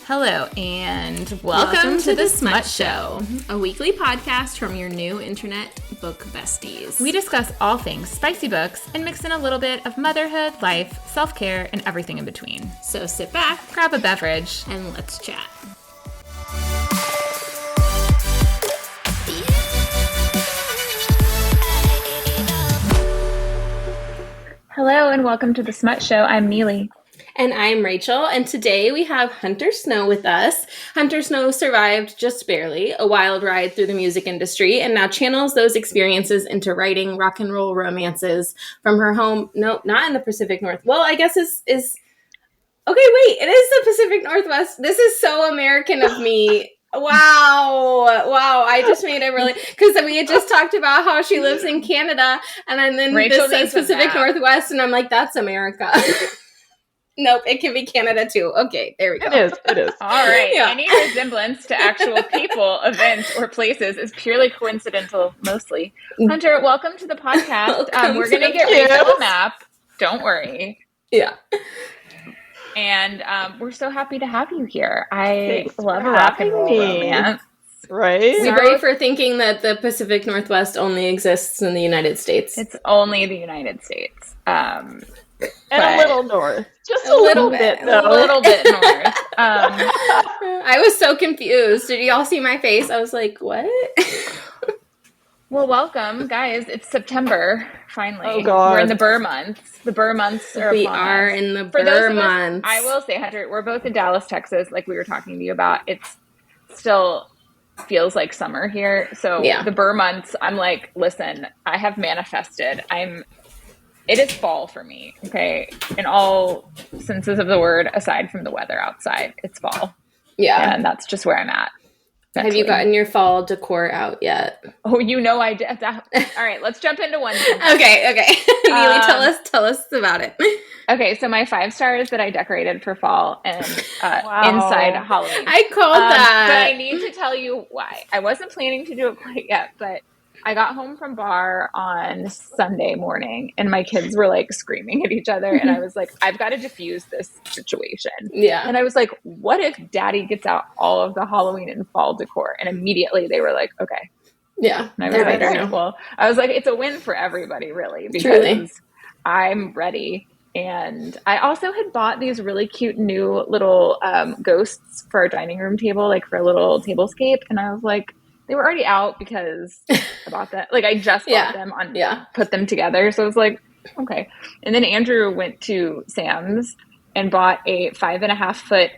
Hello, and welcome to the Smut Show, a weekly podcast from your new internet book besties. We discuss all things spicy books and mix in a little bit of motherhood, life, self-care, and everything in between. So sit back, grab a beverage, and let's chat. Hello, and welcome to the Smut Show. I'm Neely. And I'm Rachel, and today we have Hunter Snow with us. Hunter Snow survived just barely a wild ride through the music industry and now channels those experiences into writing rock and roll romances from her home. No, not in the Pacific North. Well, I guess is okay, wait, it is the Pacific Northwest. This is so American of me. Wow, I just made it really, because we had just talked about how she lives in Canada, and then Rachel this says Pacific Northwest, and I'm like, that's America. Nope, it can be Canada too. Okay, there we go. It is. All right. Yeah. Any resemblance to actual people, events, or places is purely coincidental, mostly. Hunter, welcome to the podcast. We're going to get Rachel a map. Don't worry. Yeah. And we're so happy to have you here. I love a rock and roll romance. Right? Sorry for thinking that the Pacific Northwest only exists in the United States. It's only the United States. And a little north. Just a little bit, though. A little bit north. I was so confused. Did y'all see my face? I was like, what? Well, welcome, guys. It's September, finally. Oh, God. We're in the Burr months. The Burr months are We upon are us. in the Burr months. I will say, Hunter, we're both in Dallas, Texas, like we were talking to you about. It's still feels like summer here. So the Burr months, I'm like, listen, I have manifested. It is fall for me, okay? In all senses of the word, aside from the weather outside, it's fall. Yeah. And that's just where I'm at. Have you gotten your fall decor out yet? Oh, you know I did. All right, let's jump into one thing. Okay. Neely, tell us about it. Okay, so my 5 stars that I decorated for fall and inside Halloween. I called that. But I need to tell you why. I wasn't planning to do it quite yet, but I got home from bar on Sunday morning and my kids were like screaming at each other. And I was like, I've got to diffuse this situation. Yeah. And I was like, what if daddy gets out all of the Halloween and fall decor? And immediately they were like, okay. Yeah. And I was like, all right, well, I was like, it's a win for everybody really, because Truly. I'm ready. And I also had bought these really cute new little ghosts for our dining room table, like for a little tablescape. And I was like, they were already out because I bought that. Like I just bought them put them together. So I was like, okay. And then Andrew went to Sam's and bought a 5.5 foot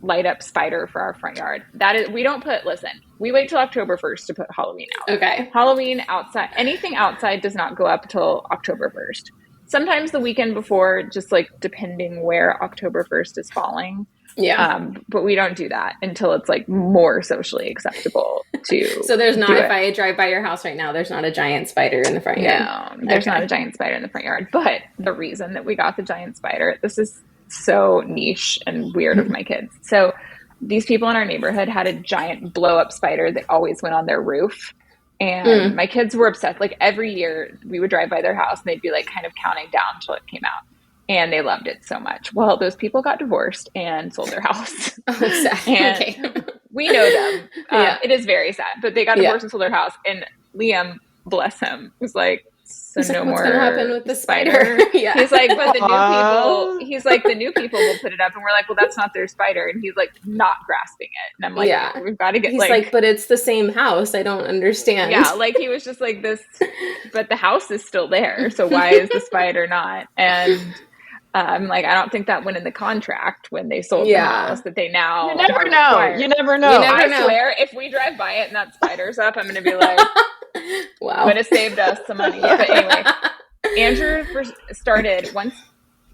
light up spider for our front yard. We wait till October 1st to put Halloween out. Okay. Halloween outside, anything outside does not go up till October 1st. Sometimes the weekend before, just like depending where October 1st is falling. Yeah. But we don't do that until it's like more socially acceptable to. So there's not, if I drive by your house right now, there's not a giant spider in the front yard. No, there's not a giant spider in the front yard. But the reason that we got the giant spider, this is so niche and weird of my kids. So these people in our neighborhood had a giant blow up spider that always went on their roof. And my kids were obsessed. Like every year we would drive by their house and they'd be like kind of counting down till it came out. And they loved it so much. Well, those people got divorced and sold their house. Oh, sad. And okay. We know them. It is very sad. But they got divorced and sold their house. And Liam, bless him, was like, What's going to happen with the spider? Yeah. He's like, but the new people will put it up. And we're like, well, that's not their spider. And he's like, not grasping it. And I'm like, we've got to get He's like, but it's the same house. I don't understand. Yeah, like he was just like this, but the house is still there. So why is the spider not? And I'm like, I don't think that went in the contract when they sold the house that they now. You never know. You never know. I swear, if we drive by it and that spider's up, I'm going to be like, wow, would have saved us some money. But anyway, Andrew started once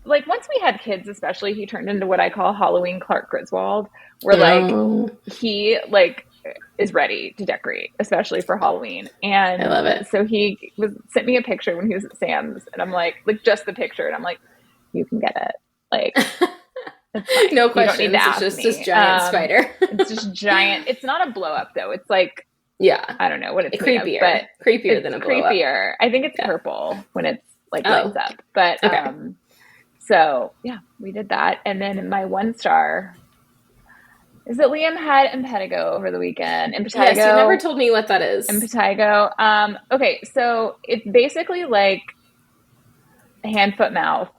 we had kids, especially, he turned into what I call Halloween Clark Griswold, where he is ready to decorate, especially for Halloween. And I love it. So he sent me a picture when he was at Sam's, and I'm like just the picture, and I'm like, you can get it. Like, it's fine. No questions. It's just this giant spider. It's just giant. It's not a blow up though. It's like, I don't know what it's creepier, but creepier than a blow up. Creepier. I think it's purple when it's like lights up. But so yeah, we did that. And then my 1 star, is that Liam had impetigo over the weekend. Yes, you never Impetigo. told me what that is. Impetigo. Okay, so it's basically like hand, foot, mouth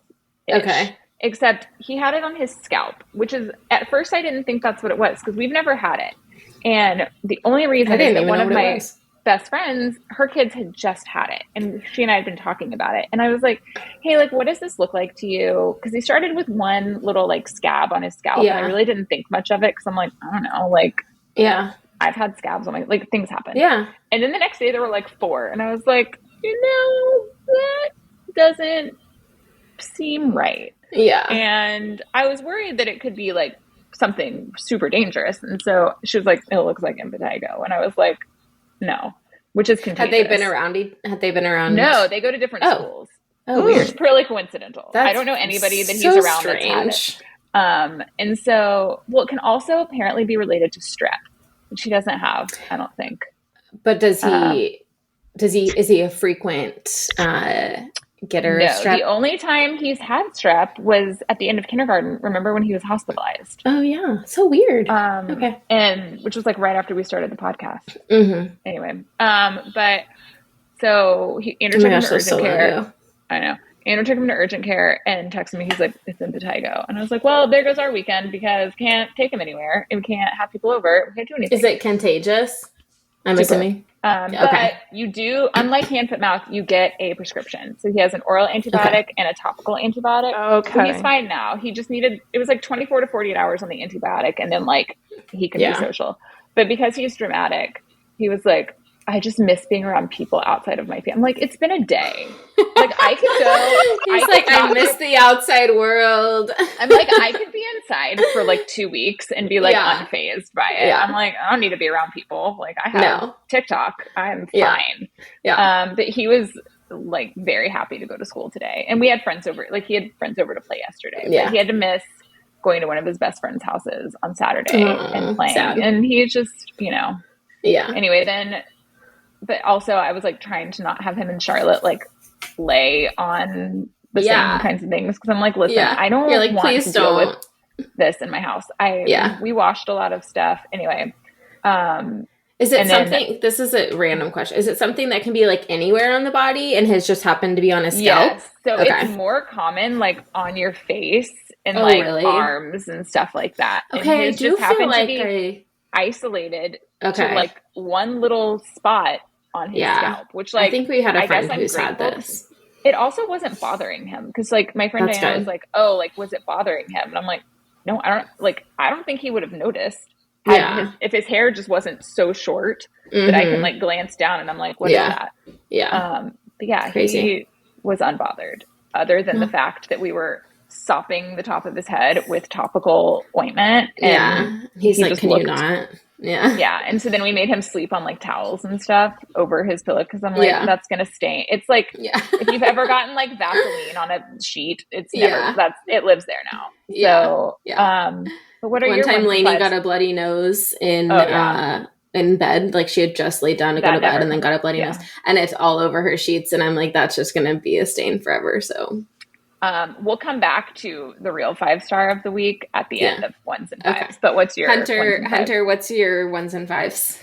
ish. Okay. Except he had it on his scalp, which is at first I didn't think that's what it was because we've never had it. And the only I reason is didn't that even one know of what it my was. best friends, her kids had just had it, and she and I had been talking about it. And I was like, "Hey, like, what does this look like to you?" Because he started with one little like scab on his scalp, and I Yeah. really didn't think much of it because I'm like, I don't know, like Yeah. I've had scabs on my like things happen. Yeah. And then the next day there were like four, and I was like, that doesn't seem right. Yeah. And I was worried that it could be like something super dangerous. And so she was like, it looks like impetigo. And I was like, no, which is Had they been contagious. around? Had they been around? No, they go to different Oh. schools. Oh, Which is weird. purely coincidental. I That's don't know anybody that he's so around that's had it. strange. And so, well, it can also apparently be related to strep, which he doesn't have, I don't think. But Um, is he a frequent getter of no, strep? the only time he's had strep was at the end of kindergarten. Remember when he was hospitalized? Oh yeah, so weird. Okay. And which was like right after we started the podcast. Mm-hmm. Anyway, but so Andrew Oh my took him gosh, to those so urgent love care. you. I know. Andrew took him to urgent care and texted me. He's like, it's impetigo. And I was like, well, there goes our weekend because can't take him anywhere and we can't have people over. We can't do anything. Is it contagious? I'm Super. assuming. But Okay. you do, unlike hand, foot, mouth, you get a prescription. So he has an oral antibiotic Okay. and a topical antibiotic. Okay. So he's fine now. He just needed, it was like 24 to 48 hours on the antibiotic and then like he can be Yeah. social. But because he's dramatic, he was like, I just miss being around people outside of my family. I'm like, it's been a day. Like I could go. He's like, I miss the outside world. I'm like, I could be inside for like 2 weeks and be like Yeah. unfazed by it. Yeah. I'm like, I don't need to be around people. Like I have No. TikTok. I'm Yeah. fine. Yeah. But he was like very happy to go to school today. And we had friends over, like he had friends over to play yesterday. Yeah. But he had to miss going to one of his best friend's houses on Saturday and playing. Sad. And he just, you know. Yeah. Anyway, then, but also I was like trying to not have him and Charlotte like lay on the same kinds of things because I'm like, listen, I don't You're like, want please to deal don't. with this in my house. We washed a lot of stuff anyway. Is it something? Then, this is a random question. Is it something that can be like anywhere on the body and has just happened to be on his scalp? Yes. So it's more common like on your face and arms and stuff like that. Okay, and I do feel like isolated to like one little spot on his scalp, which like I think we had a friend who's had this. It also wasn't bothering him because like my friend Diana was like, "Oh, like was it bothering him?" And I'm like, "No, I don't think he would have noticed if his hair just wasn't so short that I can like glance down and I'm like, what is that?" Yeah. But yeah, he was unbothered other than the fact that we were sopping the top of his head with topical ointment. And he's like, "Can you not?" Yeah. And so then we made him sleep on like towels and stuff over his pillow because I'm like, that's going to stain. It's like, if you've ever gotten like Vaseline on a sheet, it's never, it lives there now. So, but what are One your time Lainey got a bloody nose in bed. Like she had just laid down to go to bed and then got a bloody nose and it's all over her sheets. And I'm like, that's just going to be a stain forever. So. We'll come back to the real 5-star of the week at the end of ones and fives. Okay. But what's your Hunter? What's your ones and fives,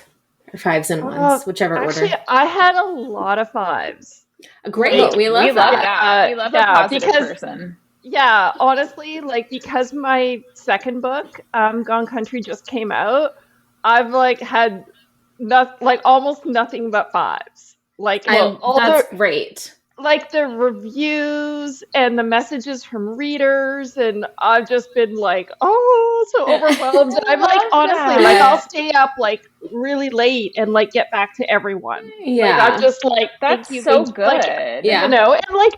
or fives and ones, whichever order? I had a lot of fives. Great, we love that. We love a positive person. Yeah, honestly, like because my second book, Gone Country, just came out, I've like had almost nothing but fives. Like, that's great. Like the reviews and the messages from readers, and I've just been like, oh, so overwhelmed. I'm like, honestly, like I'll stay up like really late and like get back to everyone. Yeah, like, I'm just like, that's so good. Like, you know, and like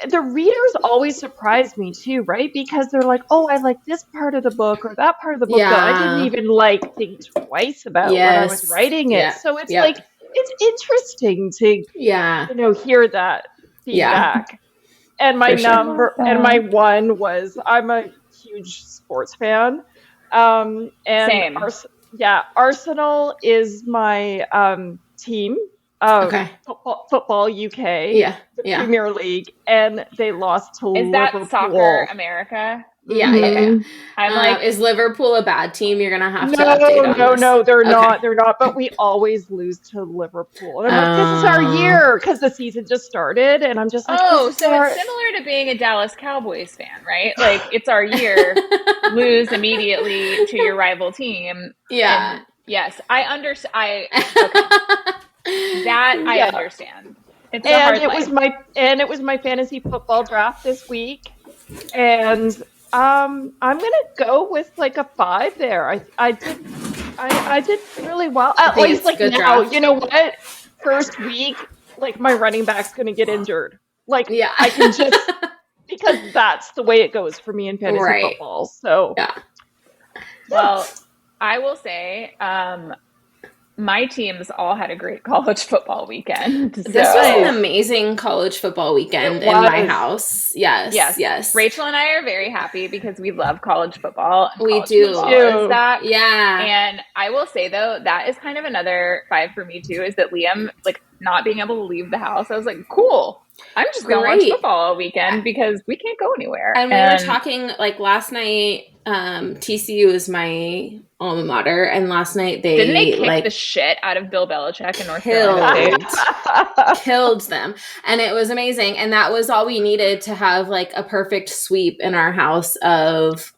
the readers always surprise me too, right? Because they're like, oh, I like this part of the book or that part of the book that I didn't even like think twice about when I was writing it. So it's like. It's interesting to hear that feedback. And my my one was I'm a huge sports fan. And same. Arsenal is my team. Football UK. The Premier League, and they lost to Liverpool. Is that Soccer America? Yeah, yeah, yeah. I'm like, is Liverpool a bad team? You're gonna have to update on this. No, they're Okay. not. They're not. But we always lose to Liverpool, and I'm like, this is our year because the season just started, and I'm just like, this oh, is so our. it's similar to being a Dallas Cowboys fan, right? Like it's our year, lose immediately to your rival team. Yeah. And yes, I understand. That I Yeah. understand. It's a hard life. It was my fantasy football draft this week, and I'm gonna go with like a 5 there. I did really well. At think least it's like good now, draft. you know what? First week, like my running back's gonna get injured. Like Yeah. I can just because that's the way it goes for me in fantasy football. So yeah. Well, I will say, my teams all had a great college football weekend. This was an amazing college football weekend in my house. Yes. Rachel and I are very happy because we love college football. We college do. football is that. Yeah. And I will say though, that is kind of another 5 for me too, is that Liam, like not being able to leave the house. I was like, cool. I'm just going to watch football all weekend because we can't go anywhere. And we were talking like last night, TCU is my alma mater, and last night didn't they kick the shit out of Bill Belichick in North Carolina? Killed them, and it was amazing. And that was all we needed to have like a perfect sweep in our house of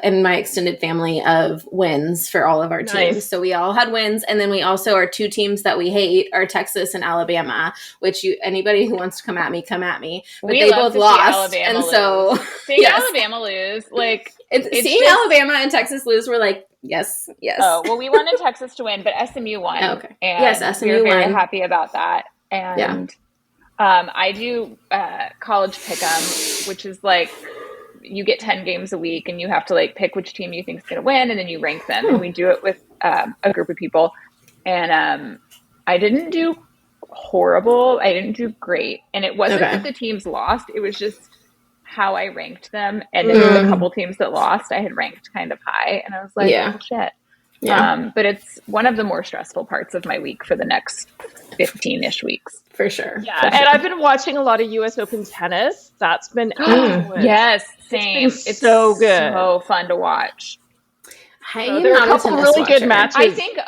in my extended family of wins for all of our teams. So we all had wins, and then we also are 2 teams that we hate are Texas and Alabama. Which anybody who wants to come at me, but they both lost, and so seeing Alabama lose, like seeing Alabama and Texas lose, we're like, yes. Oh well, we wanted Texas to win, but SMU won. Oh, okay. And yes, SMU we're very won. happy about that. And I do college pick'em, which is like you get 10 games a week, and you have to like pick which team you think is going to win, and then you rank them. And we do it with a group of people. And I didn't do horrible. I didn't do great. And it wasn't that the teams lost. It was just how I ranked them. And then the couple teams that lost, I had ranked kind of high. And I was like, oh, shit. Yeah. But it's one of the more stressful parts of my week for the next 15-ish weeks. For sure. Yeah. And I've been watching a lot of US Open tennis. That's been excellent. Yes, same. It's so good. So fun to watch. So there are a couple really good matches. I think,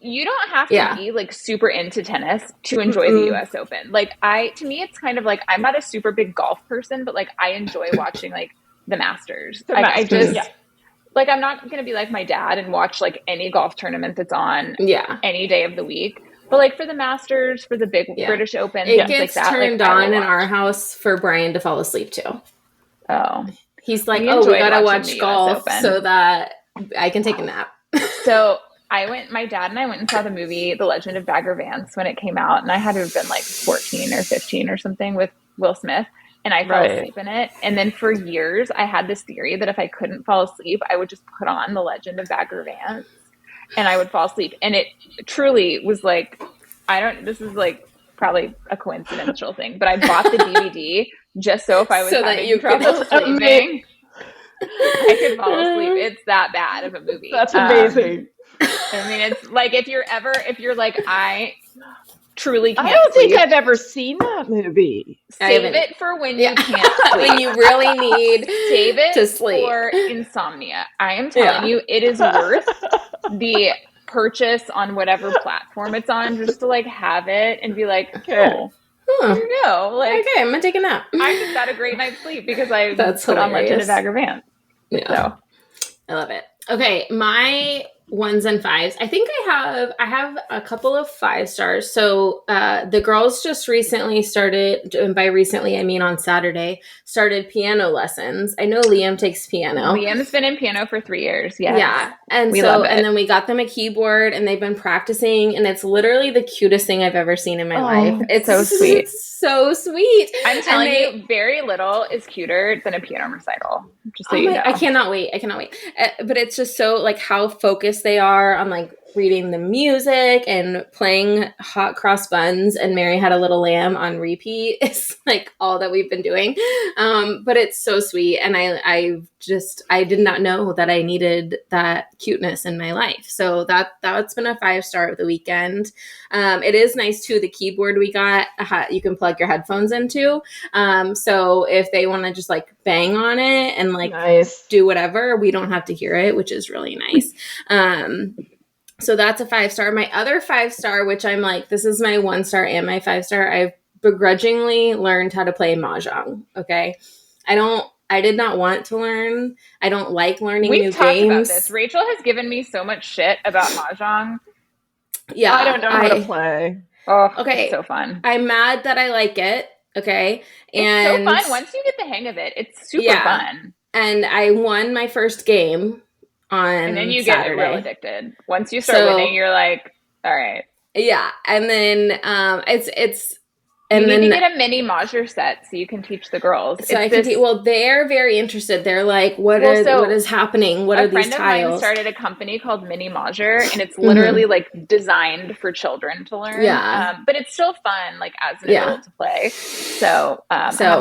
you don't have to be like super into tennis to enjoy the US Open. Like to me, it's kind of like, I'm not a super big golf person, but like I enjoy watching like the Masters. I just, like, I'm not going to be like my dad and watch like any golf tournament that's on any day of the week. But like for the Masters, for the big British Open, it things gets like that, turned on in our house for Brian to fall asleep to. Oh, he's like, we gotta watch golf so that I can take a nap. So my dad and I went and saw the movie The Legend of Bagger Vance when it came out, and I had to have been like 14 or 15 or something with Will Smith. And I fell asleep in it. And then for years, I had this theory that if I couldn't fall asleep, I would just put on The Legend of Bagger Vance and I would fall asleep. And it truly was like, this is like probably a coincidental thing, but I bought the DVD just so if I was having trouble sleeping, I could fall asleep. It's that bad of a movie. That's amazing. I mean, it's like if you're like, I truly can't I don't sleep. think I've ever seen that movie. Save it for when you can't sleep. When you really need Save it to sleep. For insomnia. I am telling you, it is worth the purchase on whatever platform it's on just to like have it and be like, oh, there you go. Like, okay, I'm gonna take a nap. I just got a great night's sleep because I put on Legend of Bagger Vance. Yeah. So I love it. Okay, my 1s and 5s. I think I have a couple of 5 stars. So the girls just recently started, and by recently I mean on Saturday, started piano lessons. I know Liam takes piano. Liam's been in piano for 3 years. Yes. Yeah. And and then we got them a keyboard and they've been practicing, and it's literally the cutest thing I've ever seen in my life. It's so sweet. So sweet. I'm telling you, very little is cuter than a piano recital. Just so you know. I cannot wait. But it's just so like how focused they are on like reading the music and playing hot cross buns and Mary Had a Little Lamb on repeat is like all that we've been doing. But it's so sweet. And I did not know that I needed that cuteness in my life. So that's been a 5-star of the weekend. It is nice too. The keyboard we got, you can plug your headphones into. So if they want to just like bang on it and like do whatever, we don't have to hear it, which is really nice. So that's a 5-star. My other 5-star, which I'm like, this is my 1-star and my 5-star. I've begrudgingly learned how to play Mahjong. Okay. I did not want to learn. I don't like learning new games. We've talked about this. Rachel has given me so much shit about Mahjong. Yeah. I don't know how to play. Oh, okay. It's so fun. I'm mad that I like it. Okay. And it's so fun. Once you get the hang of it, it's super fun. And I won my first game on and then you Saturday. Get real addicted. Once you start winning, you're like, all right. Yeah. And then it's and you need to get a mini Mahjong set so you can teach the girls. So I can teach. Well, they're very interested. They're like, what is happening? What are these tiles? A friend of mine started a company called Mini Mahjong, and it's literally like designed for children to learn. Yeah. But it's still fun, like as an adult to play. So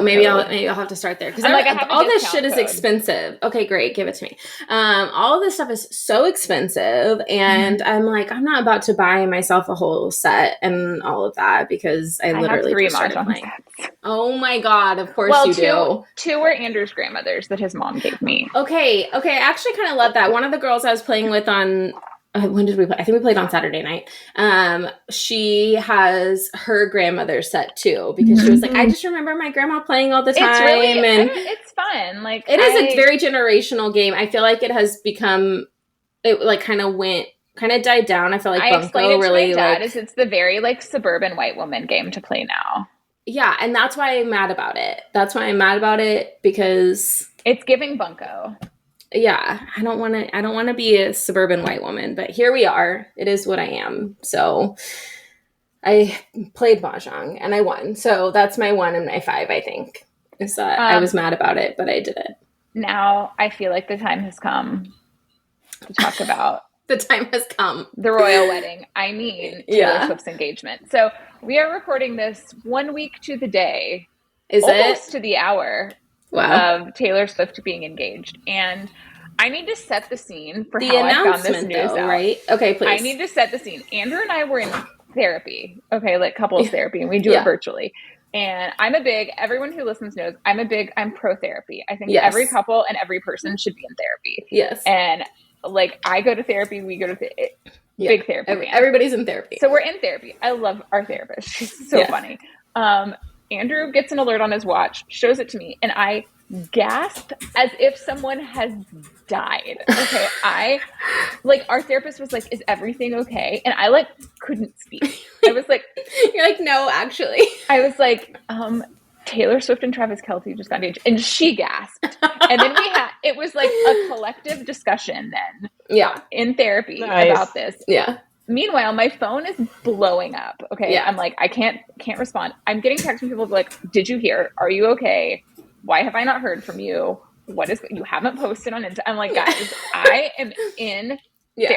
maybe I'll have to start there because like, all this shit is expensive. Okay, great, give it to me. All of this stuff is so expensive, and I'm like, I'm not about to buy myself a whole set and all of that because I literally. 3 Mahjong sets. Oh my god! Of course you do. 2 were Andrew's grandmother's that his mom gave me. Okay. I actually kind of love that. One of the girls I was playing with on when did we play? I think we played on Saturday night. She has her grandmother's set too because she was like, I just remember my grandma playing all the time. It's fun. Like it is a very generational game. I feel like it has become. It like kind of died down. I feel like Bunko really like it's the very like suburban white woman game to play now. Yeah, and that's why I'm mad about it. Because it's giving Bunko. Yeah, I don't want to be a suburban white woman, but here we are. It is what I am. So I played Mahjong and I won. So that's my 1 and my 5, I think. Is that I was mad about it, but I did it. Now I feel like the time has come to talk about the time has come. The royal wedding. I mean, Taylor Swift's engagement. So we are recording this 1 week to the day. Almost to the hour of Taylor Swift being engaged. And I need to set the scene for how I found this news out. Right? Okay, please. I need to set the scene. Andrew and I were in therapy. Okay, like couples therapy. And we do it virtually. And everyone who listens knows, I'm pro therapy. I think every couple and every person should be in therapy. Yes. And like I go to therapy, we go to big therapy. Everybody's in therapy. So we're in therapy. I love our therapist. She's so funny. Andrew gets an alert on his watch, shows it to me, and I gasped as if someone has died. Okay. Our therapist was like, is everything okay? And I like couldn't speak. I was like, you're like, no, actually. I was like, Taylor Swift and Travis Kelce just got engaged, and she gasped. And then it was like a collective discussion then. Yeah. In therapy about this. Yeah. Meanwhile, my phone is blowing up. Okay. Yeah. I'm like, I can't respond. I'm getting texts from people like, did you hear? Are you okay? Why have I not heard from you? You haven't posted on Insta. I'm like, guys, I am in. Yeah.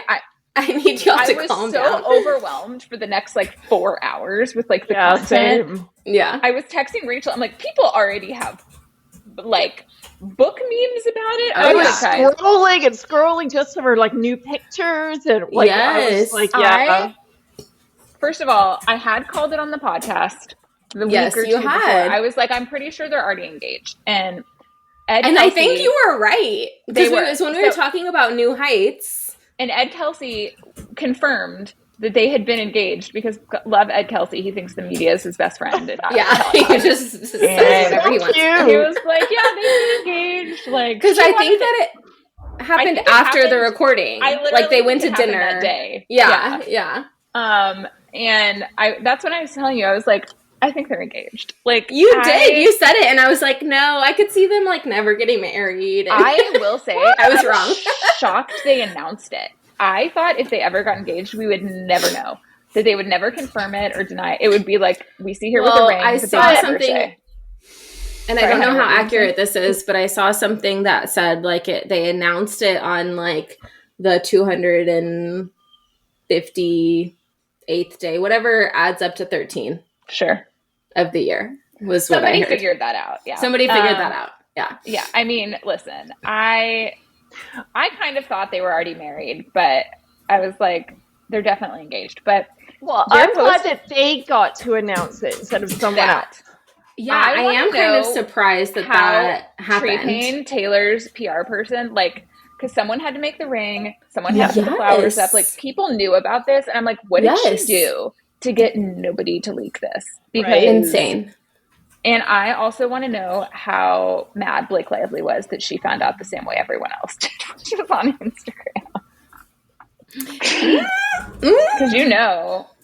I need y'all to calm down. I was so overwhelmed for the next 4 hours with the content. Same. Yeah. I was texting Rachel. I'm like, people already have book memes about it. I was scrolling just for new pictures and yes. I was first of all, I had called it on the podcast the week or two before. I was like, I'm pretty sure they're already engaged. And Ed Kelsey, I think you were right. Because when we were talking about New Heights. And Ed Kelsey confirmed that they had been engaged because love Ed Kelsey. He thinks the media is his best friend. And he just says whatever he wants. He was like, yeah, they've been engaged. Because I think that it happened after the recording. They went to dinner that day. Yeah. And that's when I was telling you, I was like, I think they're engaged. You did. You said it, and I was like, no, I could see them never getting married. And I will say, I was wrong. Shocked they announced it. I thought if they ever got engaged, we would never know. That they would never confirm it or deny it. It would be like, we see her with the ring. I saw something, and I don't know how accurate this is, but I saw something that said they announced it on the 250th 58th day, whatever adds up to 13 Sure. of the year was what I Somebody heard. figured that out. Yeah. Somebody figured that out. Yeah. Yeah. I mean, listen, I kind of thought they were already married, but I was like, they're definitely engaged. But Well, their I'm glad that they got to announce it instead of someone else. Yeah, I am kind of surprised that that happened. Tree-Payne, Taylor's PR person, like, because someone had to make the ring, someone had to put the flowers up. Like, people knew about this, and I'm like, what did she do to get nobody to leak this? Because insane. And I also want to know how mad Blake Lively was that she found out the same way everyone else did when she was on Instagram. Because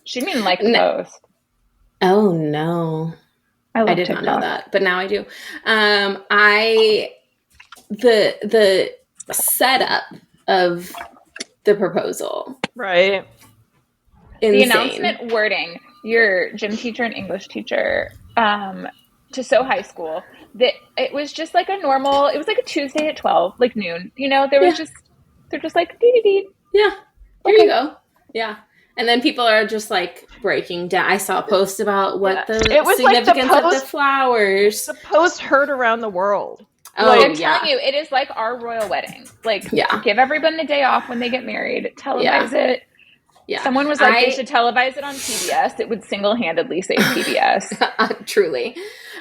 she didn't like the post. Oh no. I did not know that, but now I do. The setup of the proposal. Right. Insane. The announcement wording, your gym teacher and English teacher, to So High School, that it was just like it was like a Tuesday at 12, like noon. They're just like, dee-dee-dee. Yeah. Here you go. Yeah. And then people are just like breaking down. I saw a post about what the significance of the flowers. The post heard around the world. I'm telling you, it is like our royal wedding. Like, give everyone the day off when they get married. Televise it. Yeah. Someone was like, they should televise it on PBS. It would single-handedly save PBS. Truly.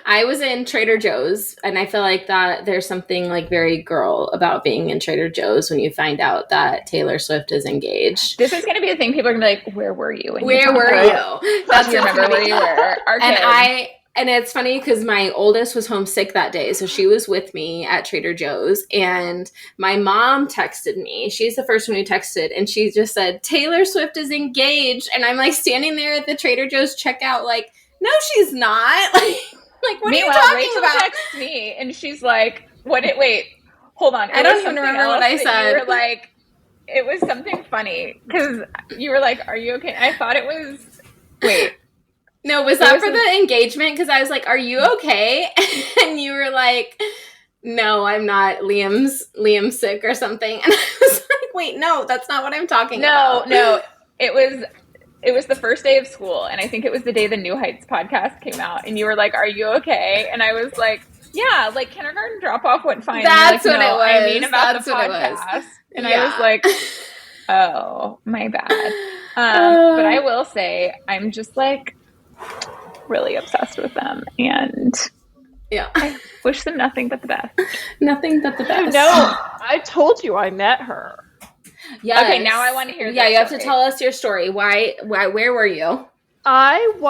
I was in Trader Joe's, and I feel like that there's something like very girl about being in Trader Joe's when you find out that Taylor Swift is engaged. This is going to be the thing. People are going to be like, where were you? Where were you? That's you remember where you were. And it's funny because my oldest was homesick that day. So she was with me at Trader Joe's, and my mom texted me. She's the first one who texted, and she just said, Taylor Swift is engaged. And I'm like standing there at the Trader Joe's checkout like, no, she's not. Like, what are you talking Rachel about? Texts me, and she's like, wait, hold on. I don't even remember what I said. You were like, it was something funny because you were like, are you okay? I thought it was, wait. No, was that for the engagement? Because I was like, are you okay? And you were like, no, I'm not. Liam's sick or something. And I was like, wait, no, that's not what I'm talking about. No, it was the first day of school, and I think it was the day the New Heights podcast came out, and you were like, are you okay? And I was like, yeah, like kindergarten drop-off went fine. That's like, what it was. I mean about the podcast. And I was like, oh, my bad. But I will say, I'm just like, really obsessed with them, and I wish them nothing but the best. Nothing but the best. No, I told you I met her. Yeah. Okay, now I want to hear. Yeah, you have to tell us your story. Why? Where were you? I'm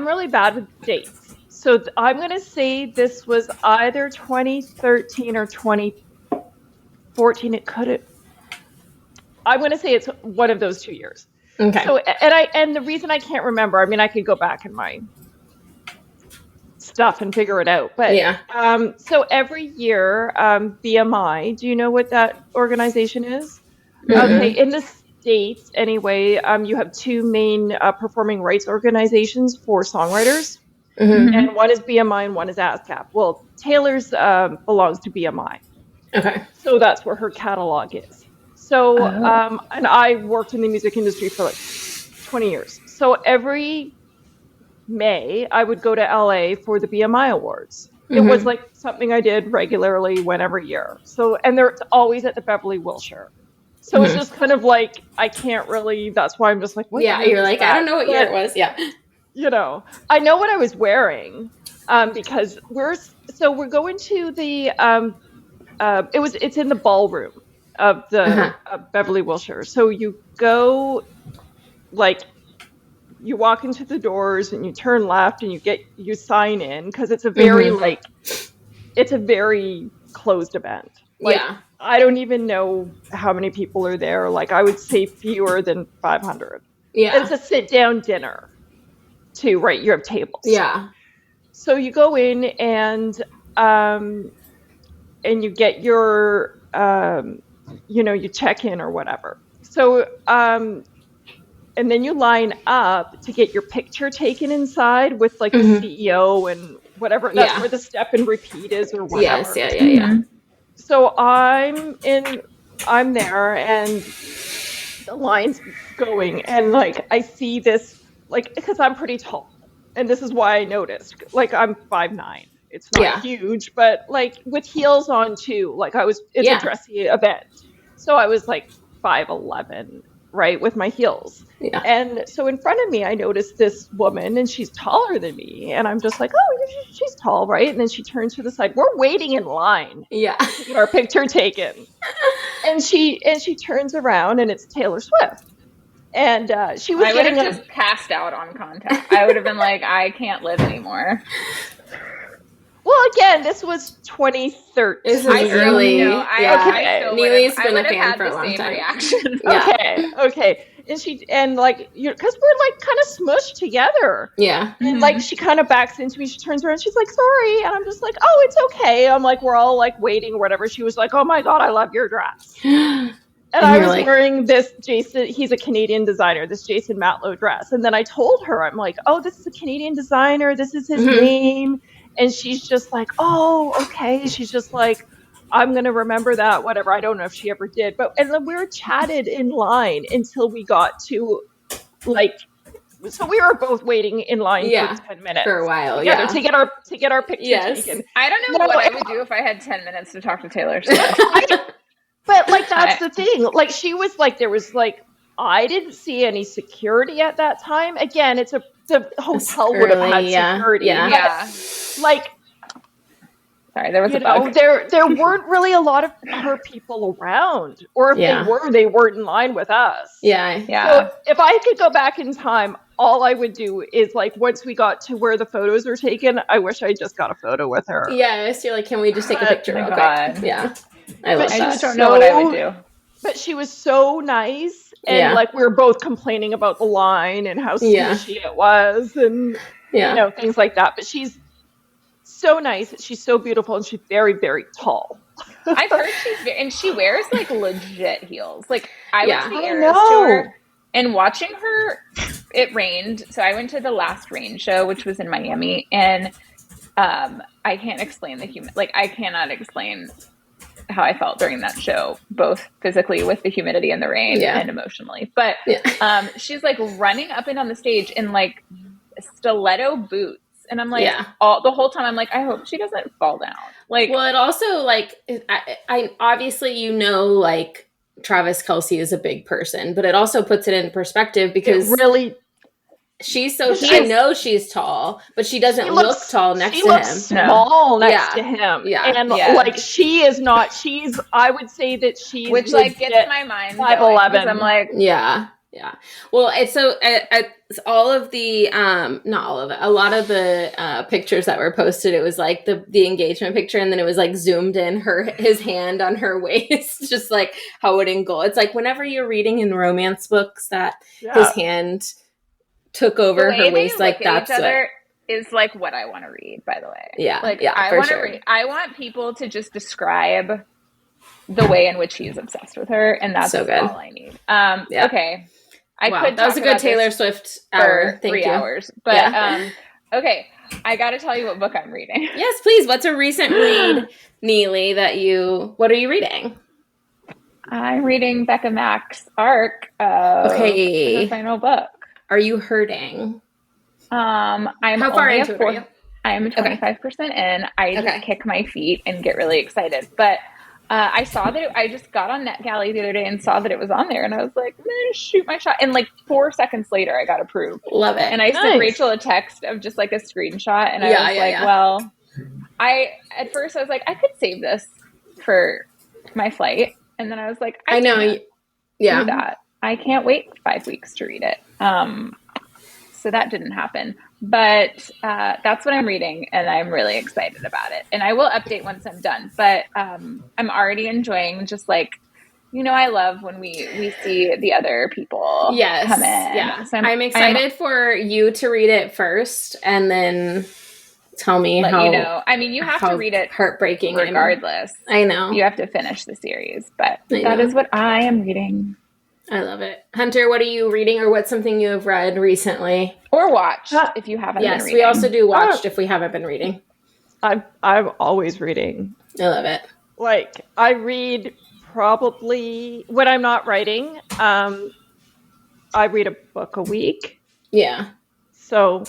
really bad with dates, so I'm going to say this was either 2013 or 2014. It could have. I'm going to say it's one of those 2 years. Okay. So, and the reason I can't remember, I mean, I could go back in my stuff and figure it out. But so every year, BMI, do you know what that organization is? Mm-hmm. Okay, in the States, anyway, you have two main performing rights organizations for songwriters. Mm-hmm. And one is BMI and one is ASCAP. Well, Taylor's belongs to BMI. Okay. So that's where her catalog is. So, and I worked in the music industry for like 20 years. So every May, I would go to LA for the BMI Awards. Mm-hmm. It was like something I did regularly whenever year. So, and they're always at the Beverly Wilshire. So it's just kind of like, I can't really, that's why I'm just like, what you're like, I don't know what year it was. Yeah. You know, I know what I was wearing because we're going to the, it's in the ballroom of the Beverly Wilshire. So you go, like, you walk into the doors and you turn left and you sign in because it's a very it's a very closed event. Like, I don't even know how many people are there. Like, I would say fewer than 500. Yeah. It's a sit down dinner too, right? You have tables. Yeah. So you go in and you get your you check in or whatever. So, and then you line up to get your picture taken inside with like the CEO and whatever. That's where the step and repeat is or whatever. Yes, yeah. So I'm there and the line's going, and like I see this, like, because I'm pretty tall, and this is why I noticed. Like I'm 5'9". It's not Yeah. huge, but like with heels on too. Like it's a Yeah. dressy event, so I was like 5'11", right, with my heels. Yeah. And so in front of me, I noticed this woman, and she's taller than me, and I'm just like, oh, she's tall, right? And then she turns to the side. We're waiting in line Yeah. to get our picture taken. And she turns around, and it's Taylor Swift. And she was I would have getting just passed out on contact. I would have been like, I can't live anymore. well, again, this was 2013. This is I still, early. no, Yeah. Okay. Neely's I been would a have fan had for a the long same time. reaction. Yeah. Okay. And like, because we're like kind of smushed together. Yeah. And like, she kind of backs into me. She turns around. She's like, sorry. And I'm just like, oh, it's okay. I'm like, we're all like waiting or whatever. She was like, oh my God, I love your dress. And I was wearing this Jason, he's a Canadian designer, this Jason Matlow dress. And then I told her, I'm like, oh, this is a Canadian designer. This is his name. And she's just like, oh, okay. She's just like, I'm going to remember that, whatever. I don't know if she ever did. And then we were chatted in line until we got to like, so we were both waiting in line for 10 minutes. For a while, together to get our picture taken. I don't know what I would do if I had 10 minutes to talk to Taylor Swift. But like that's the thing. Like she was like there was like I didn't see any security at that time. Again, the hotel would have had security. Yeah. Like sorry, there was a bug. There weren't really a lot of her people around. Or if they weren't in line with us. Yeah. So if I could go back in time, all I would do is like once we got to where the photos were taken, I wish I just got a photo with her. Yes, you're like, can we just take a picture real quick? Yeah. I just don't know what I would do. But she was so nice, and like we were both complaining about the line and how squishy it was, and you know things like that. But she's so nice. She's so beautiful, and she's very, very tall. I've heard she wears like legit heels. Like I went to the Eras tour, and watching her, it rained. So I went to the last rain show, which was in Miami, and I can't explain I cannot explain how I felt during that show, both physically with the humidity and the rain and emotionally. But she's like running up and down the stage in like stiletto boots. And I'm like, the whole time I'm like, I hope she doesn't fall down. Like, well, it also like, I obviously, like Travis Kelce is a big person, but it also puts it in perspective because I know she's tall, but she doesn't look tall next to him. She looks small next to him. And like she is not. I would say that she's which like gets my mind 5'11". I'm like, yeah. Well, it's so all of the not all of it. A lot of the pictures that were posted, it was like the engagement picture, and then it was like zoomed in his hand on her waist, just like how it angle. It's like whenever you're reading in romance books that his hand took over her waist, like that's what is like what I want to read, by the way. Yeah. Like I want to read. I want people to just describe the way in which he's obsessed with her, and that's so good. All I need. Okay. That was a good Taylor Swift hour. Thank 3 hours. But okay. I gotta tell you what book I'm reading. Yes, please. What's a recent read, Neely, what are you reading? I'm reading Becca Mack's arc of her final book. Are you hurting? I'm How far into it are you? I'm 25% in. I just kick my feet and get really excited. But I saw that I just got on NetGalley the other day and saw that it was on there, and I was like, I'm gonna shoot my shot. And like 4 seconds later, I got approved. Love it. And I sent Rachel a text of just like a screenshot, and I was like, well, at first I was like, I could save this for my flight, and then I was like, I know, do that. I can't wait 5 weeks to read it. So that didn't happen. But that's what I'm reading, and I'm really excited about it. And I will update once I'm done. But I'm already enjoying just like, I love when we see the other people come in. Yeah. So I'm excited for you to read it first, and then tell me how. You have to read it heartbreaking regardless. I know. You have to finish the series, but that is what I am reading. I love it. Hunter, what are you reading, or what's something you have read recently? Or watched if you haven't been reading. Yes, we also do watched if we haven't been reading. I'm always reading. I love it. Like, I read probably when I'm not writing. I read a book a week. Yeah. So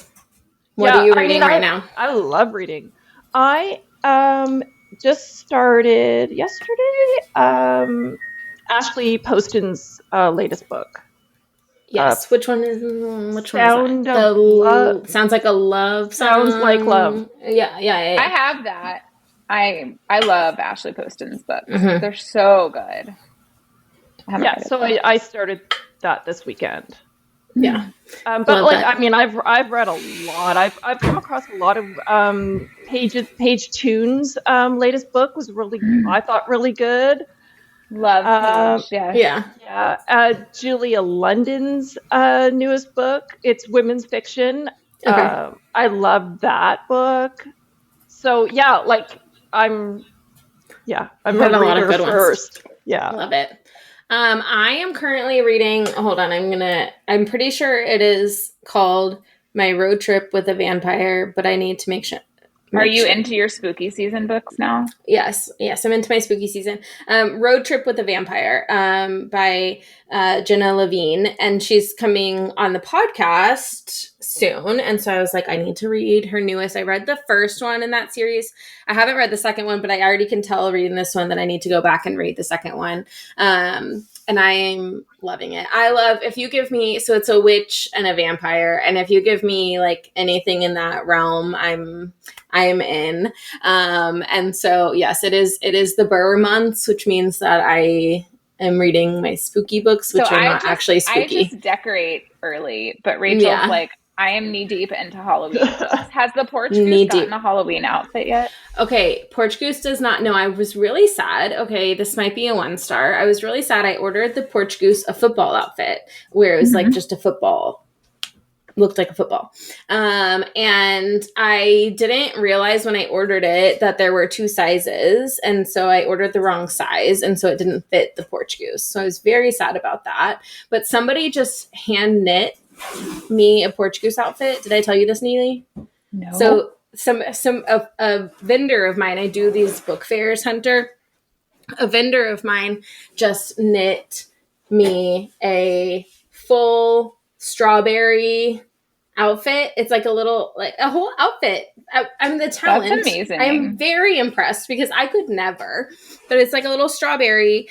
What are you reading right now? I love reading. I just started yesterday. Ashley Poston's latest book. Yes. Which one is Sound that? of Love. Sounds like a love Sounds song. like love. Yeah. I have that. I love Ashley Poston's books. They're so good. Yeah, so I started that this weekend. Yeah. But like that. I mean, I've read a lot. I've come across a lot of Page Tunes latest book was really I thought really good. Love Page, yes. Yeah. Julia London's newest book. It's women's fiction. Okay. I love that book. So yeah, like I'm a reader first. Yeah. Love it. I am currently reading, hold on, I'm pretty sure it is called My Road Trip with a Vampire, but I need to make sure. Are you into your spooky season books now? Yes, I'm into my spooky season. Road Trip with a Vampire by Jenna Levine, and she's coming on the podcast soon. And so I was like, I need to read her newest. I read the first one in that series. I haven't read the second one, but I already can tell reading this one that I need to go back and read the second one. And I'm loving it. I love, if you give me, so it's a witch and a vampire, and if you give me like anything in that realm, I'm in. And so yes, it is the Burr months, which means that I am reading my spooky books, which are not actually spooky. I just decorate early, but Rachel's like, I am knee deep into Halloween. Has the Porch Goose gotten a Halloween outfit yet? Okay, Porch Goose does not. No, I was really sad. Okay, this might be a 1-star. I was really sad. I ordered the Porch Goose a football outfit where it was like just a football. Looked like a football. And I didn't realize when I ordered it that there were 2 sizes. And so I ordered the wrong size. And so it didn't fit the Porch Goose. So I was very sad about that. But somebody just hand knit me a Porch Goose outfit. Did I tell you this, Neely? No. So a vendor of mine, I do these book fairs, Hunter. A vendor of mine just knit me a full strawberry outfit. It's like a whole outfit. I mean, the talent. That's amazing. I'm very impressed because I could never. But it's like a little strawberry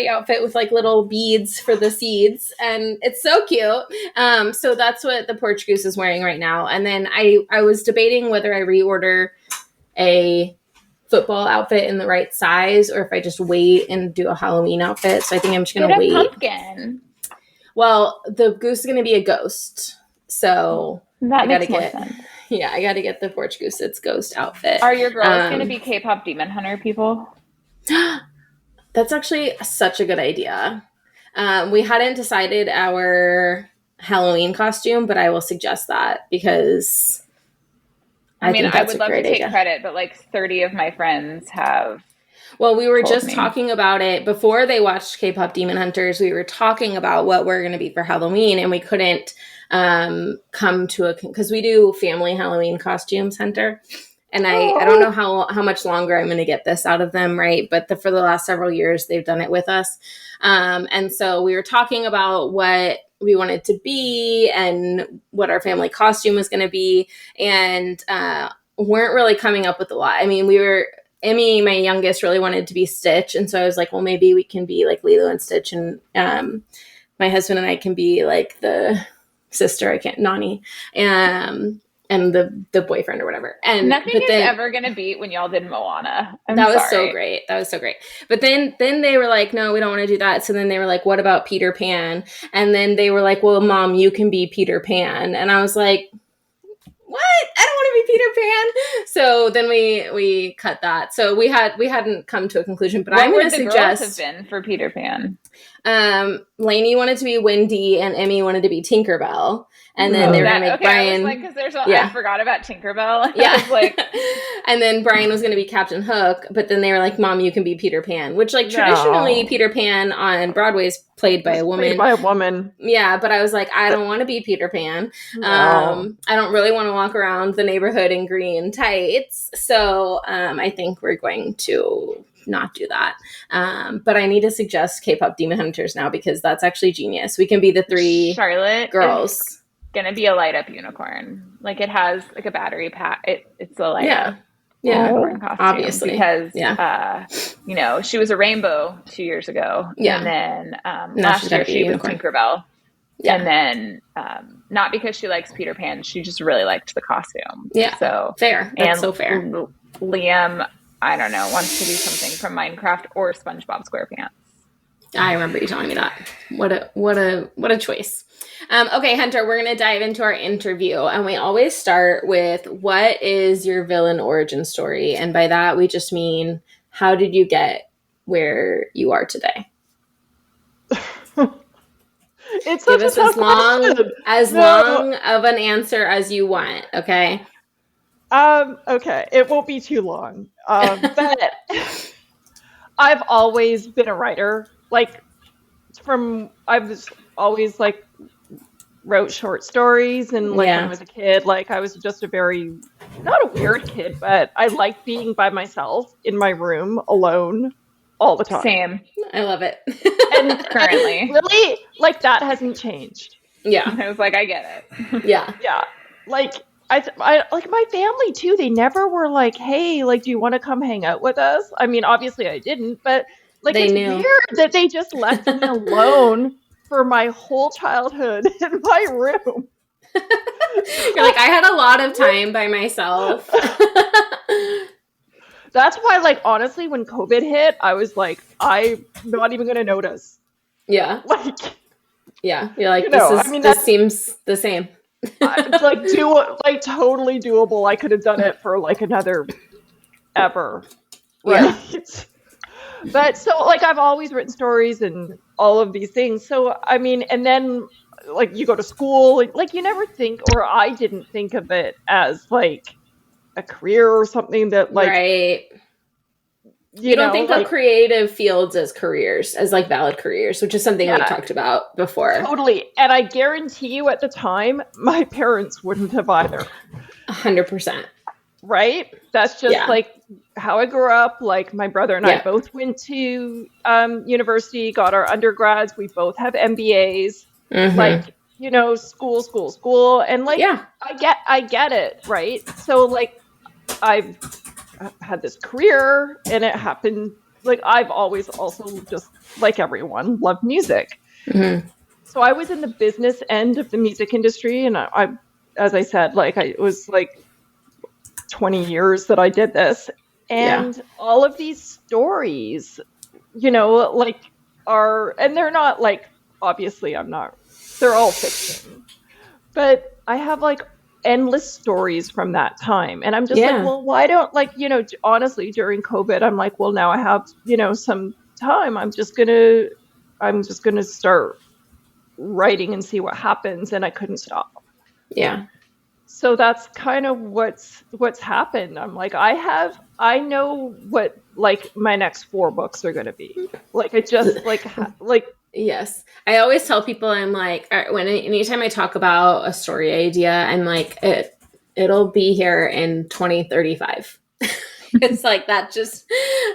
outfit with like little beads for the seeds, and it's so cute. So that's what the Porch Goose is wearing right now. And then I was debating whether I reorder a football outfit in the right size or if I just wait and do a Halloween outfit. So I think I'm just gonna wait. Pumpkin. Well, the goose is gonna be a ghost, so that makes more sense. Yeah, I gotta get the Porch Goose its ghost outfit. Are your girls gonna be K-pop Demon Hunter people? That's actually such a good idea. We hadn't decided our Halloween costume, but I will suggest that because I think that's I would love to take credit, but like 30 of my friends have. Well, we were just talking about it before they watched K-pop Demon Hunters. We were talking about what we're going to be for Halloween, and we couldn't come to because we do family Halloween costumes, Hunter. And I don't know how much longer I'm going to get this out of them, right? But for the last several years, they've done it with us. And so we were talking about what we wanted to be and what our family costume was going to be, and weren't really coming up with a lot. I mean, Emmy, my youngest, really wanted to be Stitch. And so I was like, well, maybe we can be like Lilo and Stitch. And my husband and I can be like the sister, Nani. And the boyfriend or whatever. And nothing is ever going to beat when y'all did Moana. That was so great. But then they were like, no, we don't want to do that. So then they were like, what about Peter Pan? And then they were like, well, Mom, you can be Peter Pan. And I was like, what? I don't want to be Peter Pan. So then we cut that. So we hadn't come to a conclusion, but I'm going to suggest girls have been for Peter Pan. Lainey wanted to be Wendy and Emmy wanted to be Tinkerbell. And then they were going to make Brian. I was like, I forgot about Tinkerbell. Yeah. I was like, and then Brian was going to be Captain Hook, but then they were like, Mom, you can be Peter Pan, which like traditionally Peter Pan on Broadway is played by a woman. Yeah. But I was like, I don't want to be Peter Pan. No. I don't really want to walk around the neighborhood in green tights. So, I think we're going to not do that. But I need to suggest K-pop Demon Hunters now because that's actually genius. We can be the three Charlotte is girls. gonna be a light up unicorn. Like it has like a battery pack. It's a light Yeah. up Yeah. unicorn costume Obviously. because Yeah. she was a rainbow 2 years ago, and Yeah. then Now she's last got to year be a she was unicorn. Tinkerbell, and Yeah. then not because she likes Peter Pan, she just really liked the costume. Yeah. So fair. That's so fair. Liam, I don't know, wants to do something from Minecraft or SpongeBob SquarePants. I remember you telling me that. What a choice. Okay, Hunter, we're going to dive into our interview. And we always start with, what is your villain origin story? And by that, we just mean, how did you get where you are today? It's Give such us a tough question. long of an answer as you want, okay? Okay, it won't be too long. But I've always been a writer. Like I was always like wrote short stories, and like when I Yeah. was a kid, like I was just a very, not a weird kid, but I liked being by myself in my room alone all the time. Same. I love it. And Currently. really, like that hasn't changed. Yeah. I was like, I get it. Yeah. Yeah. Like I like my family too. They never were like, "Hey, like do you want to come hang out with us?" I mean, obviously I didn't, but like They it's knew. weird that they just left me alone for my whole childhood in my room. You're like, I had a lot of time by myself. That's why, like, honestly, when COVID hit, I was like, I'm not even gonna notice. Yeah. Like, Yeah. You're like, I mean, this seems the same. it's like totally doable. I could have done it for like another ever, right? Yeah. But so, like, I've always written stories and all of these things. So, I mean, and then like you go to school, like you never think, or I didn't think of it as like a career or something that like, Right. You don't think like of creative fields as careers, as like valid careers, which is something we've talked about before. Totally. And I guarantee you at the time, my parents wouldn't have either. 100%. Right? That's just like how I grew up. Like my brother and I both went to university, got our undergrads. We both have MBAs. Mm-hmm. Like, school. And like, I get it. Right. So like, I've had this career and it happened. Like I've always also, just like everyone, loved music. Mm-hmm. So I was in the business end of the music industry, and I as I said, like it was like 20 years that I did this, and all of these stories, like and they're not like, obviously they're all fiction, but I have like endless stories from that time, and I'm just like, well, why don't, like, honestly, during COVID, I'm like, well, now I have some time, I'm just gonna start writing and see what happens, and I couldn't stop. So that's kind of what's happened. I'm like, I know what like my next 4 books are going to be. Like I just like yes. I always tell people, I'm like, anytime I talk about a story idea, I'm like, it'll be here in 2035. It's like, that's just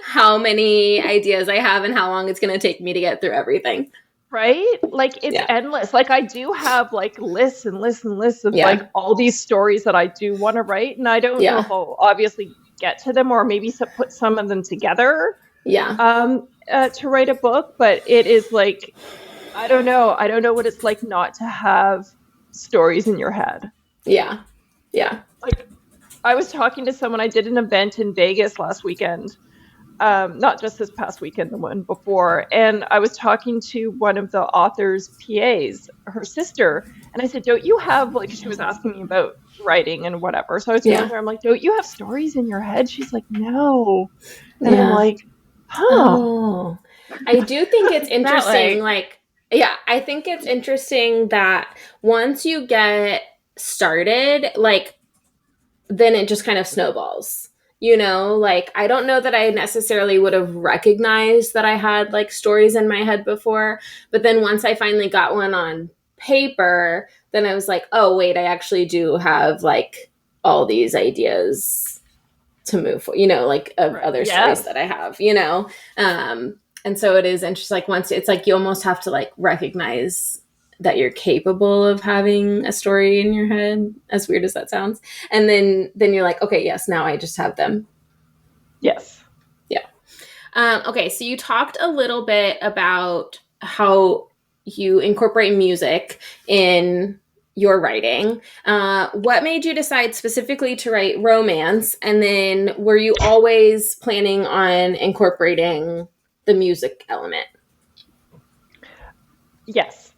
how many ideas I have and how long it's going to take me to get through everything. Right? Like it's endless. Like I do have like lists and lists and lists of like all these stories that I do want to write, and I don't know if I'll obviously get to them, or maybe put some of them together. To write a book, but it is like, I don't know what it's like not to have stories in your head. Like I was talking to someone. I did an event in Vegas last weekend. Not just this past weekend, the one before. And I was talking to one of the author's PAs, her sister, and I said, don't you have, like, she was asking me about writing and whatever. So I was telling her, I'm like, don't you have stories in your head? She's like, no. And I'm like, oh. I do think it's interesting. I think it's interesting that once you get started, like, then it just kind of snowballs. Like, I don't know that I necessarily would have recognized that I had like stories in my head before, but then once I finally got one on paper, then I was like, oh wait, I actually do have like all these ideas to move, you know, like of other stories Yes. that I have, you know. And so it is interesting. Like once it's like you almost have to like recognize that you're capable of having a story in your head, as weird as that sounds. And then you're like, okay, yes, now I just have them. Yes. Yeah. Okay, so you talked a little bit about how you incorporate music in your writing. What made you decide specifically to write romance? And then were you always planning on incorporating the music element? Yes.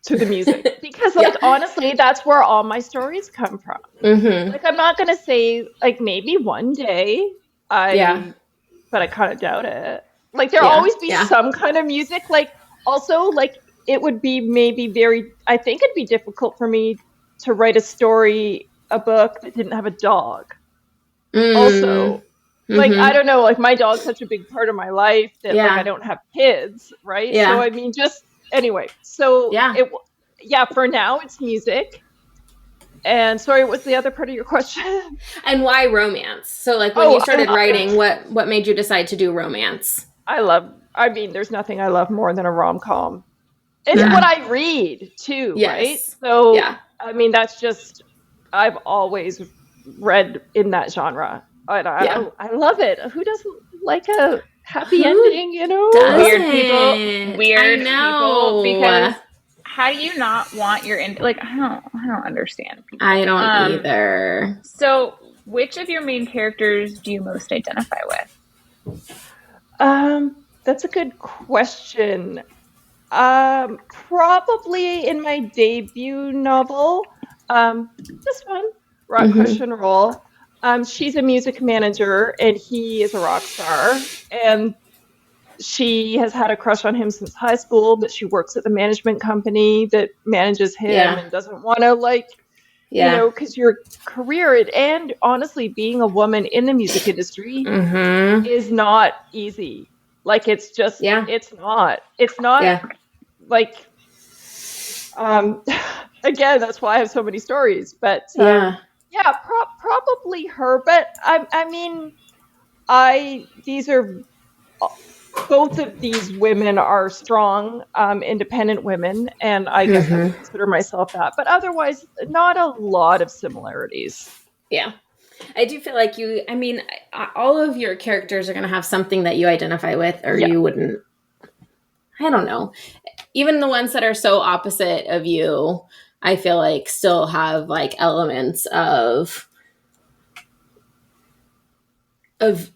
To the music. Because, like, honestly, that's where all my stories come from. Mm-hmm. Like, I'm not going to say, like, maybe one day Yeah. but I kind of doubt it. Like, there'll always be some kind of music. Like, also, like, it would be maybe I think it'd be difficult for me to write a book that didn't have a dog. Also, like, I don't know, like, my dog's such a big part of my life that, like, I don't have kids, right? Yeah. So, I mean, just, anyway. So, for now, it's music. And sorry, what's the other part of your question? And why romance? So, like, when you started writing, what made you decide to do romance? I mean, there's nothing I love more than a rom-com. It's what I read, too, right? So, I mean, that's just, I've always read in that genre. I love it. Who doesn't like a happy ending, you know? Weird people, because how do you not want your like I don't understand people. I don't either. So which of your main characters do you most identify with? That's a good question. Probably in my debut novel, this one, Rock Crush and Roll. She's a music manager and he is a rock star, and she has had a crush on him since high school, but she works at the management company that manages him and doesn't want to, like, you know, because your career and honestly, being a woman in the music industry is not easy. Like, it's just, it's not like, again, that's why I have so many stories, but probably her. But I mean, both of these women are strong, independent women, and I guess I would consider myself that. But otherwise, not a lot of similarities. Yeah. I do feel like all of your characters are going to have something that you identify with, or you wouldn't. I don't know. Even the ones that are so opposite of you, I feel like still have like elements of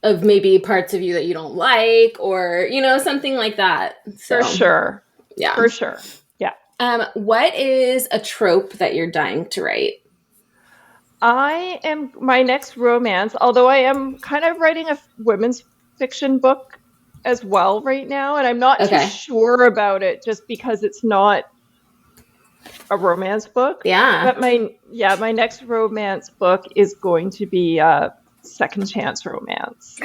maybe parts of you that you don't like, or, you know, something like that. So, for sure. Yeah. For sure. Yeah. What is a trope that you're dying to write? My next romance, although I am kind of writing a women's fiction book as well right now, and I'm not too sure about it just because it's not a romance book. Yeah. But my next romance book is going to be second chance romance.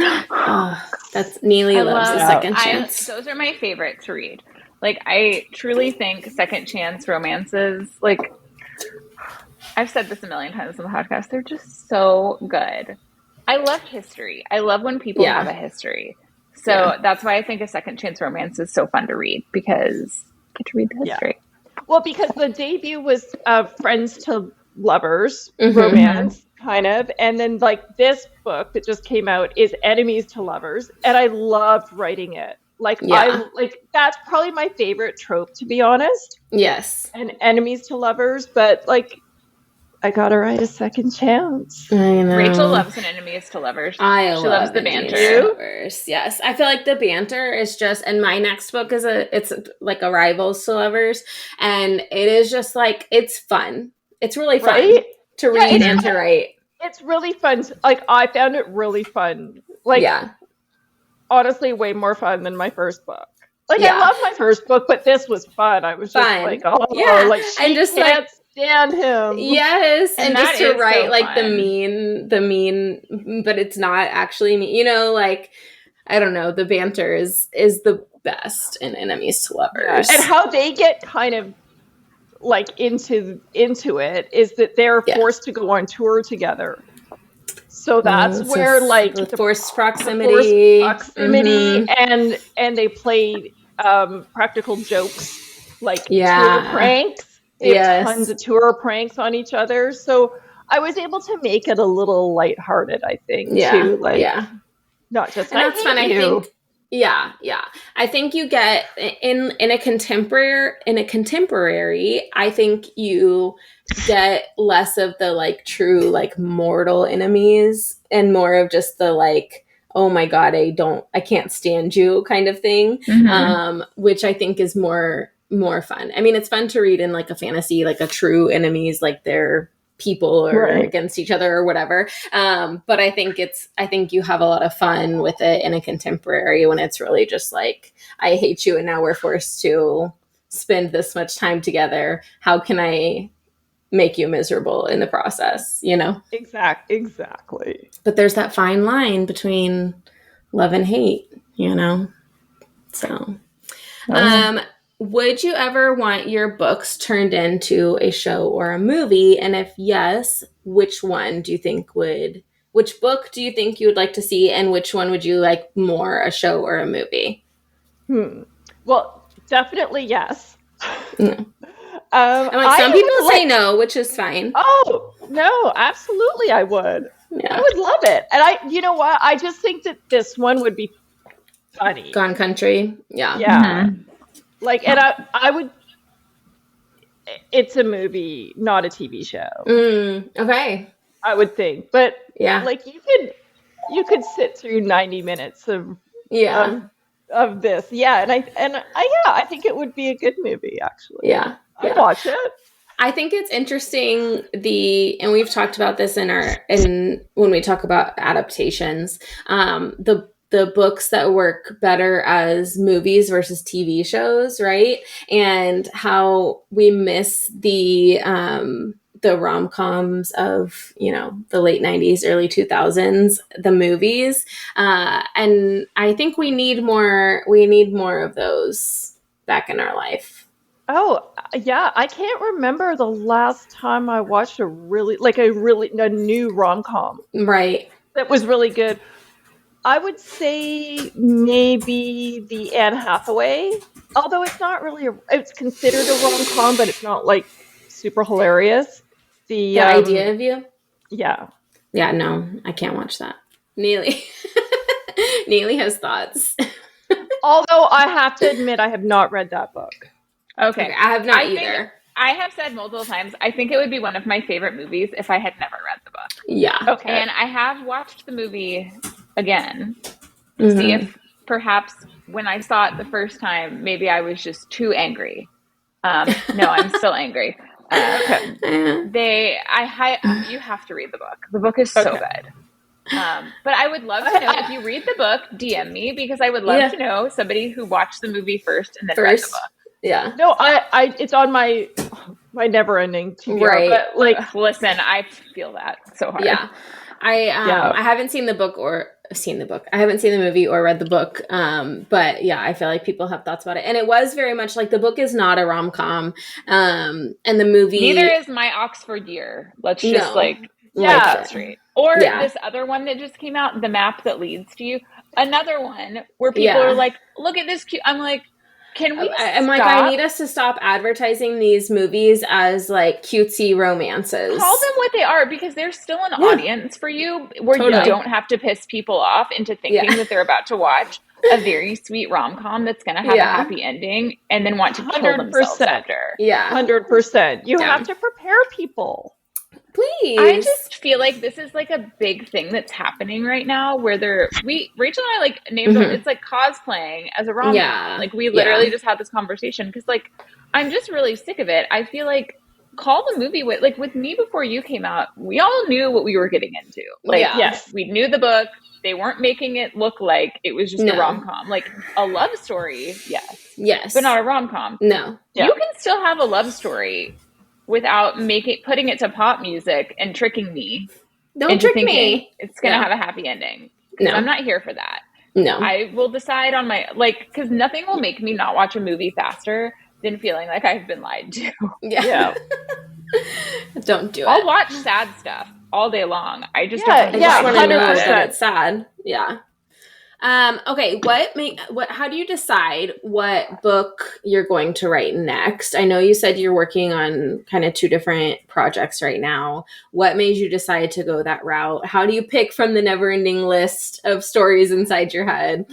That's Neely loves a second chance. Those are my favorite to read. Like, I truly think second chance romances, like, I've said this a million times on the podcast, they're just so good. I love history. I love when people have a history. So that's why I think a second chance romance is so fun to read, because you get to read the history. Yeah. Well, because the debut was friends to lovers romance, kind of. And then, like, this book that just came out is enemies to lovers. And I loved writing it. Like, that's probably my favorite trope, to be honest. Yes. And enemies to lovers. But, like, I gotta write a second chance. I know. Rachel loves an enemies to lovers. She loves the banter. Lovers. Yes, I feel like the banter is just. And my next book it's like a rivals to lovers, and it is just like, it's fun. It's really fun to read and to write. It's really fun. Like, I found it really fun. Like, honestly, way more fun than my first book. Like, I love my first book, but this was fun. I was just like, like, she can't stand him. Yes, and just to write so like the mean, but it's not actually mean. You know, like, I don't know. The banter is the best in enemies to lovers, and how they get kind of like into it is that they're forced to go on tour together. So that's where like the forced proximity, forced proximity, and they played practical jokes like tour pranks. They have tons of tour pranks on each other. So I was able to make it a little lighthearted, I think, too. Like, not just, and I that's fun. hate I you. think, I think you get in a contemporary. I think you get less of the like true like mortal enemies and more of just the like, oh my god, I can't stand you kind of thing, which I think is more fun. I mean, it's fun to read in like a fantasy, like a true enemies, like they're people or against each other or whatever. But I think you have a lot of fun with it in a contemporary when it's really just like, I hate you and now we're forced to spend this much time together. How can I make you miserable in the process, you know? Exactly. But there's that fine line between love and hate, you know? So, would you ever want your books turned into a show or a movie? And if yes, which book do you think you would like to see? And which one would you like more, a show or a movie? Well, definitely yes. Some people say no, which is fine. Oh, no, absolutely I would. Yeah. I would love it. And you know what? I just think that this one would be funny. Gone Country. Yeah. Yeah. Like, and I would, it's a movie, not a TV show. Okay. I would think. But like you could sit through 90 minutes of this. Yeah. And I think it would be a good movie, actually. Yeah. I'd watch it. I think it's interesting and we've talked about this in when we talk about adaptations, the books that work better as movies versus TV shows, right? And how we miss the rom-coms of, you know, the late 90s, early 2000s, the movies. And I think we need more of those back in our life. Oh, yeah. I can't remember the last time I watched a new rom-com. Right. That was really good. I would say maybe the Anne Hathaway, although it's not really it's considered a rom-com, but it's not like super hilarious. The Idea of You? Yeah. Yeah, no, I can't watch that. Neely. Neely has thoughts. Although I have to admit I have not read that book. Okay. I have not either. I have said multiple times, I think it would be one of my favorite movies if I had never read the book. Yeah. Okay. And I have watched the movie again to see if perhaps when I saw it the first time, maybe I was just too angry. No, I'm still angry. You have to read the book. The book is so good. But I would love to know, if you read the book, DM me, because I would love to know somebody who watched the movie first and then read the book. Yeah. No, it's on my never-ending TBR. Right. But like, listen, I feel that so hard. Yeah. I haven't seen the book I haven't seen the movie or read the book. But yeah, I feel like people have thoughts about it. And it was very much like, the book is not a rom-com. And the movie, neither is My Oxford Year. Let's just straight. Or this other one that just came out, The Map That Leads to You. Another one where people are like, look at this cute. I'm like, can we I'm like, I need us to stop advertising these movies as like cutesy romances. Call them what they are, because there's still an audience for you, where you don't have to piss people off into thinking that they're about to watch a very sweet rom-com that's going to have a happy ending and then want to kill themselves after. Yeah. 100%. You have to prepare people. Please. I just feel like this is like a big thing that's happening right now, where Rachel and I like named it's like cosplaying as a rom-com. Yeah. Like, we literally just had this conversation, because like, I'm just really sick of it. I feel like, call the movie with Me Before You came out, we all knew what we were getting into. Like, yes, we knew the book. They weren't making it look like it was just a rom-com. Like, a love story, yes, but not a rom-com. No. You can still have a love story without putting it to pop music and tricking me. Don't trick me. It's going to have a happy ending. No. I'm not here for that. No. I will decide on my, because nothing will make me not watch a movie faster than feeling like I've been lied to. Yeah. Don't do it. I'll watch sad stuff. all day long. I just don't Yeah, want I to just yeah, write want to more know about that it. 100%. it's sad. Yeah. Okay, how do you decide what book you're going to write next? I know you said you're working on kind of two different projects right now. What made you decide to go that route? How do you pick from the never-ending list of stories inside your head?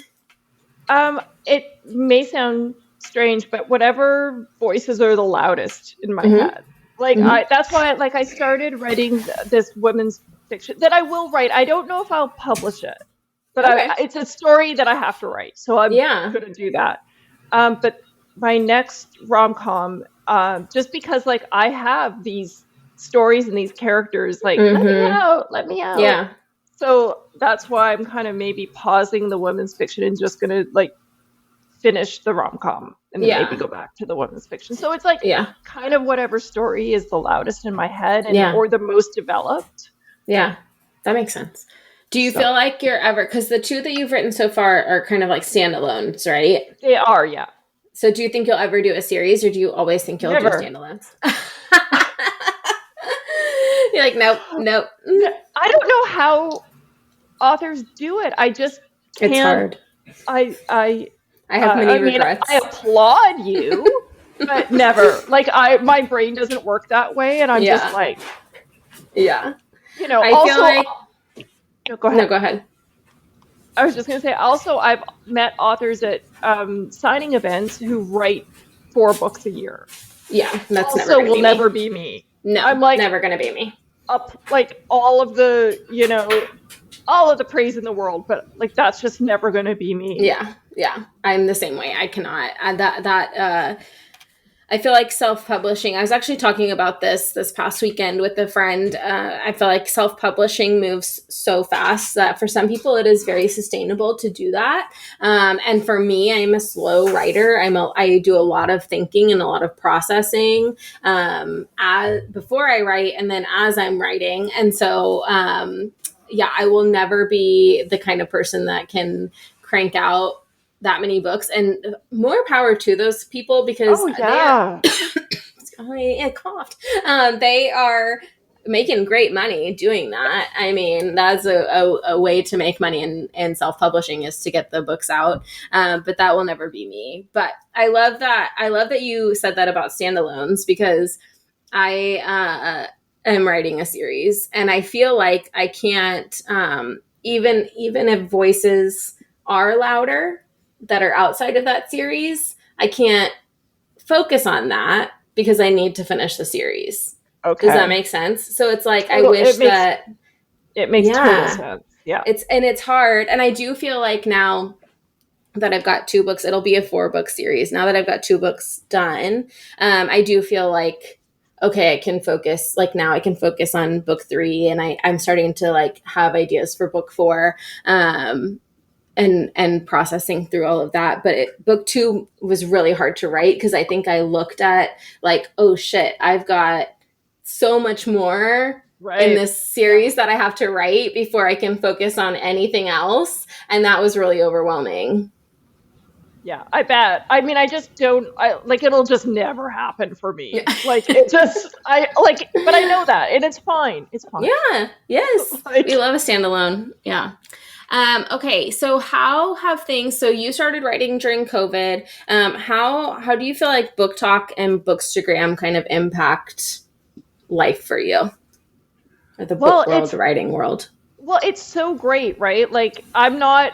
It may sound strange, but whatever voices are the loudest in my Mm-hmm. head. Like Mm-hmm. that's why like I started writing this women's fiction that I will write. I don't know if I'll publish it, but Okay. it's a story that I have to write, so I'm Yeah. gonna do that. But my next rom com, just because like I have these stories and these characters, like Mm-hmm. let me out. Yeah. So that's why I'm kind of maybe pausing the women's fiction and just gonna like finish the rom com and then maybe Yeah. go back to the women's fiction. So it's like Yeah. kind of whatever story is the loudest in my head and Yeah. or the most developed. Yeah. That makes sense. Do you So feel like you're ever, because the two that you've written so far are kind of like standalones, right? they are, yeah. So do you think you'll ever do a series, or do you always think you'll do Never. standalones? You're like, nope, nope. I don't know how authors do it. I just It's can't. hard. I I have many I mean, I regrets. applaud you, but never. Like my brain doesn't work that way, and I'm just Yeah. like, Yeah. I feel Also, like, no, go no, ahead. go ahead. I was just gonna say. Also, I've met authors at signing events who write 4 books a year. Yeah, that's never Also, going to will be me. never be me. No, I'm like never going to be me. up like all of the all of the praise in the world, but like that's just never gonna be me. Yeah. Yeah. I'm the same way. I cannot. I feel like self-publishing. I was actually talking about this past weekend with a friend. I feel like self-publishing moves so fast that for some people it is very sustainable to do that. And for me, I'm a slow writer. I do a lot of thinking and a lot of processing before I write, and then as I'm writing. And so, yeah, I will never be the kind of person that can crank out that many books, and more power to those people because Oh they are yeah. I coughed. They are making great money doing that. I mean, that's a way to make money in self-publishing is to get the books out. But that will never be me. But I love that you said that about standalones, because I am writing a series, and I feel like I can't even if voices are louder that are outside of that series, I can't focus on that because I need to finish the series. Does that Okay. make sense? So it's like I Total. wish that It makes total yeah, sense. Yeah. it's hard, and I do feel like now that I've got 2 books, it'll be a 4-book series. Now that I've got 2 books done, I do feel like okay, I can focus. Like now, I can focus on book 3, and I'm starting to like have ideas for book 4. And processing through all of that. But book 2 was really hard to write because I think I looked at like, oh shit, I've got so much more in Right. this series that I have to write before I can focus on anything else. And that was really overwhelming. Yeah, I bet. I mean, I just don't. I like it'll just never happen for Yeah. me. Like it just. I like, but I know that, and it's fine. It's fine. Yeah. Yes. Like, We love a standalone. Yeah. Okay, so how have things? So you started writing during COVID. How do you feel like book talk and bookstagram kind of impact life for you, or the well, book world, the writing world? it's so great, right? Like I'm not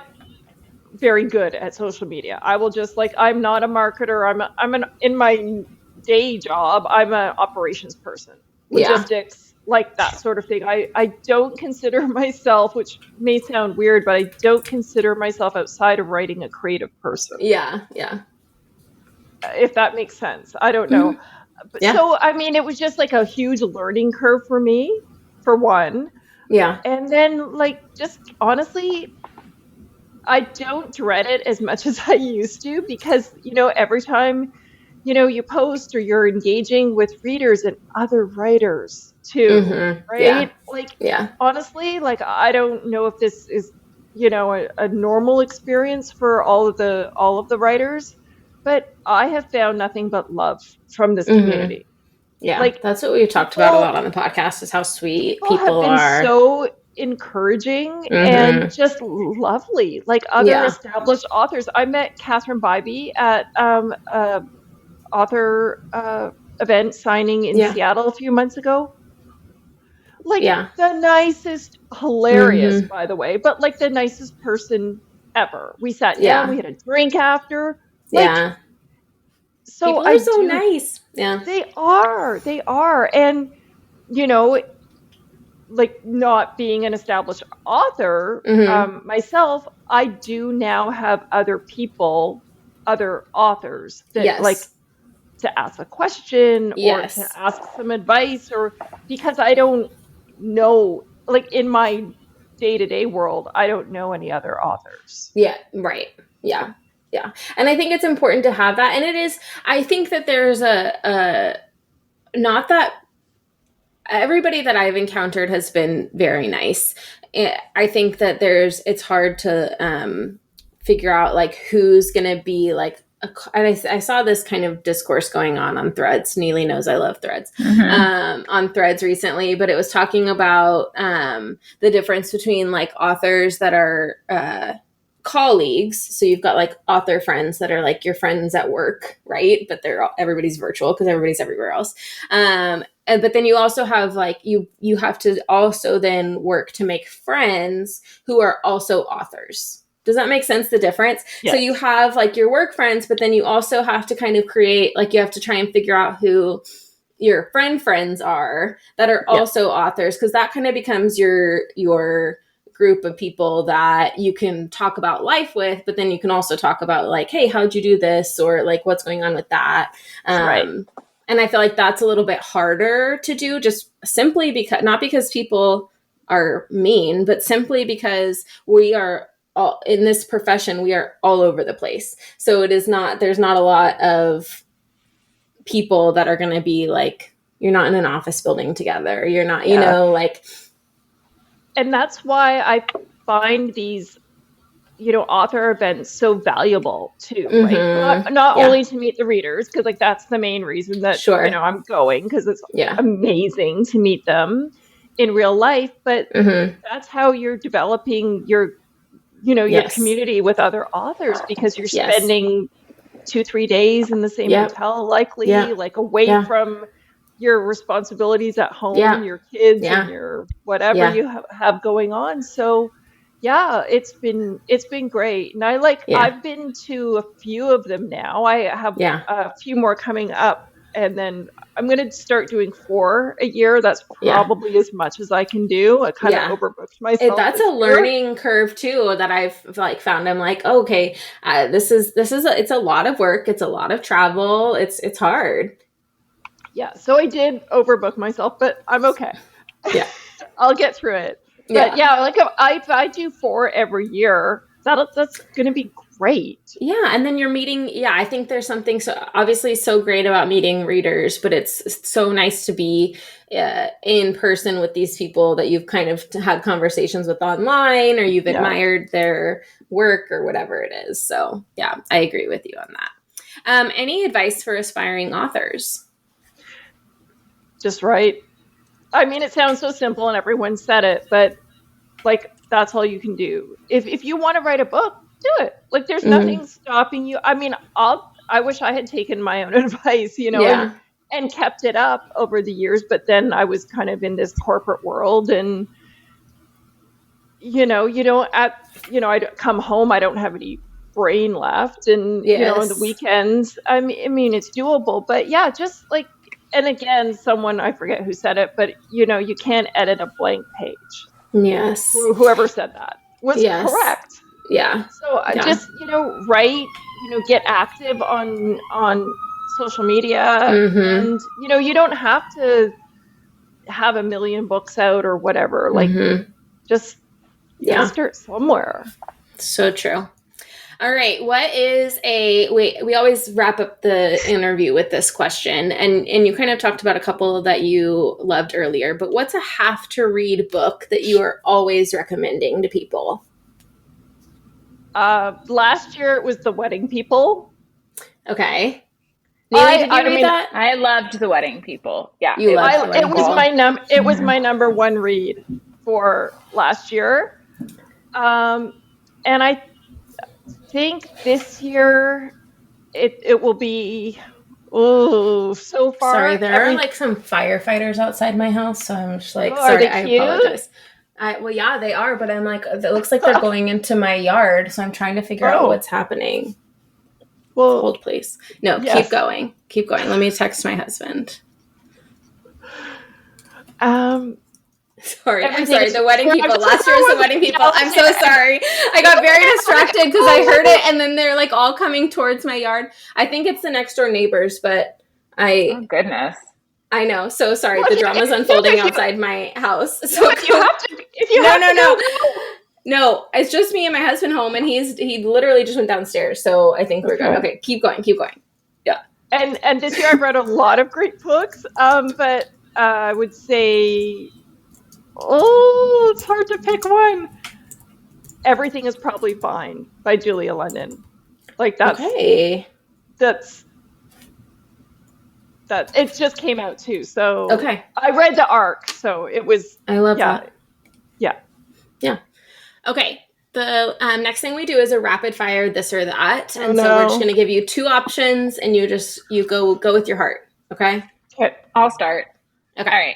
very good at social media. I will just like I'm not a marketer. In my day job, I'm an operations person, Yeah, logistics, like that sort of thing. I don't consider myself, which may sound weird, but I don't consider myself outside of writing a creative person, yeah, yeah, if that makes sense. I don't know. mm-hmm. But Yeah, so I mean, it was just like a huge learning curve for me, for one. yeah, And then like just honestly, I don't dread it as much as I used to because, every time, you post or you're engaging with readers and other writers too, mm-hmm. Yeah, right? Like, yeah, honestly, like, I don't know if this is, a normal experience for all of the writers, but I have found nothing but love from this mm-hmm. community. Yeah, Like, that's what we've talked about a lot people on the podcast is how sweet people have people been are. so encouraging and Mm-hmm. just lovely, like other Yeah. established authors. I met Catherine Bybee at a author event signing in Yeah. Seattle a few months ago. Like Yeah. the nicest, hilarious, Mm-hmm. by the way, but like the nicest person ever. We sat down, we Yeah. had a drink after. Like, Yeah. so People I are so do, nice. Yeah. they are. And, you know, like not being an established author Mm-hmm. myself, I do now have other people, other authors that like Yes. to ask a question or to Yes. ask some advice, or because I don't know, like in my day to day world, I don't know any other authors. Yeah. Right. Yeah. Yeah. And I think it's important to have that. And it is, I think that there's not that everybody that I've encountered has been very nice. I think that it's hard to figure out like who's going to be like, and I saw this kind of discourse going on Threads. Neely knows I love Threads. Mm-hmm. On Threads recently, but it was talking about the difference between like authors that are colleagues. So you've got like author friends that are like your friends at work, right? But everybody's virtual because everybody's everywhere else. But then you also have like you have to also then work to make friends who are also authors. Does that make sense, the difference? So you Yes. have like your work friends, but then you also have to kind of create, like you have to try and figure out who your friends are that are Yeah. also authors, because that kind of becomes your group of people that you can talk about life with, but then you can also talk about like, hey, how'd you do this, or like what's going on with that. Right. And I feel like that's a little bit harder to do, just simply because, not because people are mean, but simply because we are all in this profession, we are all over the place. So there's not a lot of people that are going to be like, you're not in an office building together. You're not, Yeah. like. And that's why I find these, author events so valuable too, right? Mm-hmm. Not Yeah. only to meet the readers, because like that's the main reason that, Sure. I'm going, because it's Yeah. amazing to meet them in real life, but Mm-hmm. that's how you're developing your Yes. community with other authors, because you're Yes. spending 2-3 days in the same Yep. hotel, likely, Yeah. like away Yeah. from your responsibilities at home, Yeah. your kids and Yeah. your whatever Yeah. you have going on. So yeah, it's been great. And Yeah. I've been to a few of them now. I have Yeah. a few more coming up, and then I'm going to start doing 4 a year. That's Yeah. probably as much as I can do. I kind of Yeah. overbooked myself That's a this year. learning curve too that I've like found. I'm like, oh, okay, it's a lot of work. It's a lot of travel. It's hard. Yeah, so I did overbook myself, but I'm okay. Yeah. I'll get through it. But Yeah. yeah, like if I do 4 every year, that's going to be great. Yeah, and then you're meeting. Yeah, I think there's something so obviously so great about meeting readers, but it's so nice to be in person with these people that you've kind of had conversations with online, or you've Yeah, admired their work or whatever it is. So yeah, I agree with you on that. Any advice for aspiring authors? just right. I mean, it sounds so simple and everyone said it, but like that's all you can do. If you want to write a book, do it. Like there's Mm-hmm. nothing stopping you. I mean, I wish I had taken my own advice, and Yeah, kept it up over the years, but then I was kind of in this corporate world, and you don't I come home, I don't have any brain left, and on the yes, weekends, I mean it's doable, but yeah, just like, and again, someone, I forget who said it, but you can't edit a blank page. yes, Whoever said that was yes, correct. yeah, So I yeah. just write, get active on social media, Mm-hmm. and you don't have to have a million books out or whatever, like Mm-hmm. just you got to Yeah, start somewhere. so true. All right. What is we always wrap up the interview with this question, and you kind of talked about a couple that you loved earlier, but what's a have to read book that you are always recommending to people? Last year it was The Wedding People. Okay. Neely, did you read that? I loved The Wedding People. Yeah, You loved The Wedding People. It was my number one read for last year. And I think this year it will be, so far. Sorry, there are like some firefighters outside my house, so I'm just like, are sorry, they I cute? apologize. Well, yeah, they are, but I'm like, it looks like they're going into my yard, so I'm trying to figure out what's happening. Well, hold, please. No, yes. Keep going. Keep going. Let me text my husband. Sorry, I'm sorry. The Wedding People. Last year was The Wedding People. I'm so sorry. I got very distracted because I heard it, and then they're like all coming towards my yard. I think it's the next door neighbors, but oh goodness. I know. So sorry. The drama's unfolding outside my house. So if you have to, no, it's just me and my husband home, and he literally just went downstairs. So I think we're good. Okay, keep going. Yeah. And this year I've read a lot of great books, but I would say, it's hard to pick one. Everything is Probably Fine by Julia London. Like that. It just came out too. So I read the arc, so it was. I love that. Yeah. Okay. The next thing we do is a rapid fire this or that, and so we're just going to give you two options, and you go with your heart. Okay. Okay. I'll start. Okay. All right.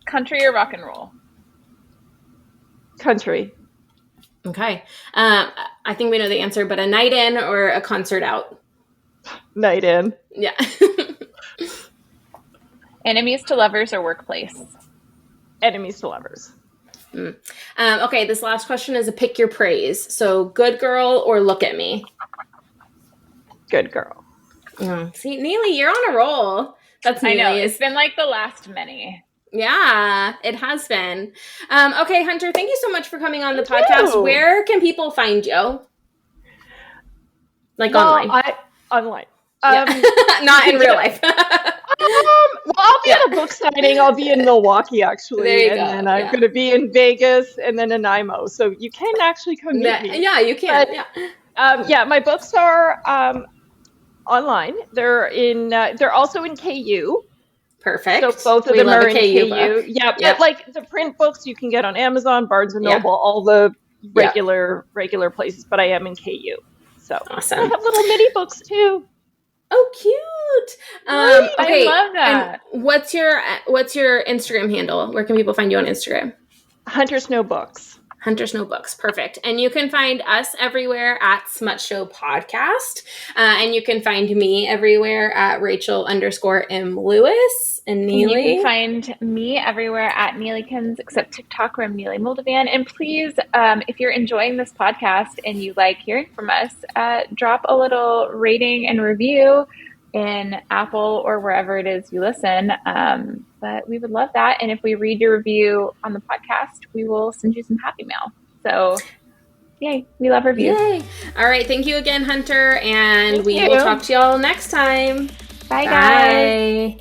Country or rock and roll? Country. Okay. I think we know the answer, but a night in or a concert out? Night in. Yeah. Enemies to lovers or workplace? Enemies to lovers. Okay, this last question is a pick your praise. So good girl or look at me? Good girl. See, Neely, you're on a roll. That's Neely. I know. It's been like the last many. Yeah, it has been. Okay, Hunter, thank you so much for coming on the podcast. Where can people find you? Like online? Online. Not in real life. Well, I'll be at a book signing. I'll be in Milwaukee, actually. There you and go. then I'm going to be in Vegas and then in IMO. So you can actually come meet me. Yeah, you can. But, my books are online. They're also in KU. Perfect. So both of them are in KU. Book. Yeah, but like the print books you can get on Amazon, Barnes & Noble, all the regular places. But I am in KU. So awesome. I have little mini books too. Oh, cute! Okay, I love that. And what's your Instagram handle? Where can people find you on Instagram? Hunter Snow Books. Hunter Snow Books. Perfect. And you can find us everywhere at Smut Show Podcast. And you can find me everywhere at Rachel_M. Lewis. And Neely. You can find me everywhere at Neelykins, except TikTok, where I'm Neely Moldovan. And please, if you're enjoying this podcast and you like hearing from us, drop a little rating and review in Apple or wherever it is you listen. But we would love that. And if we read your review on the podcast, we will send you some happy mail. So yay, we love reviews. Yay. All right. Thank you again, Hunter. And we will talk to y'all next time. Bye, guys.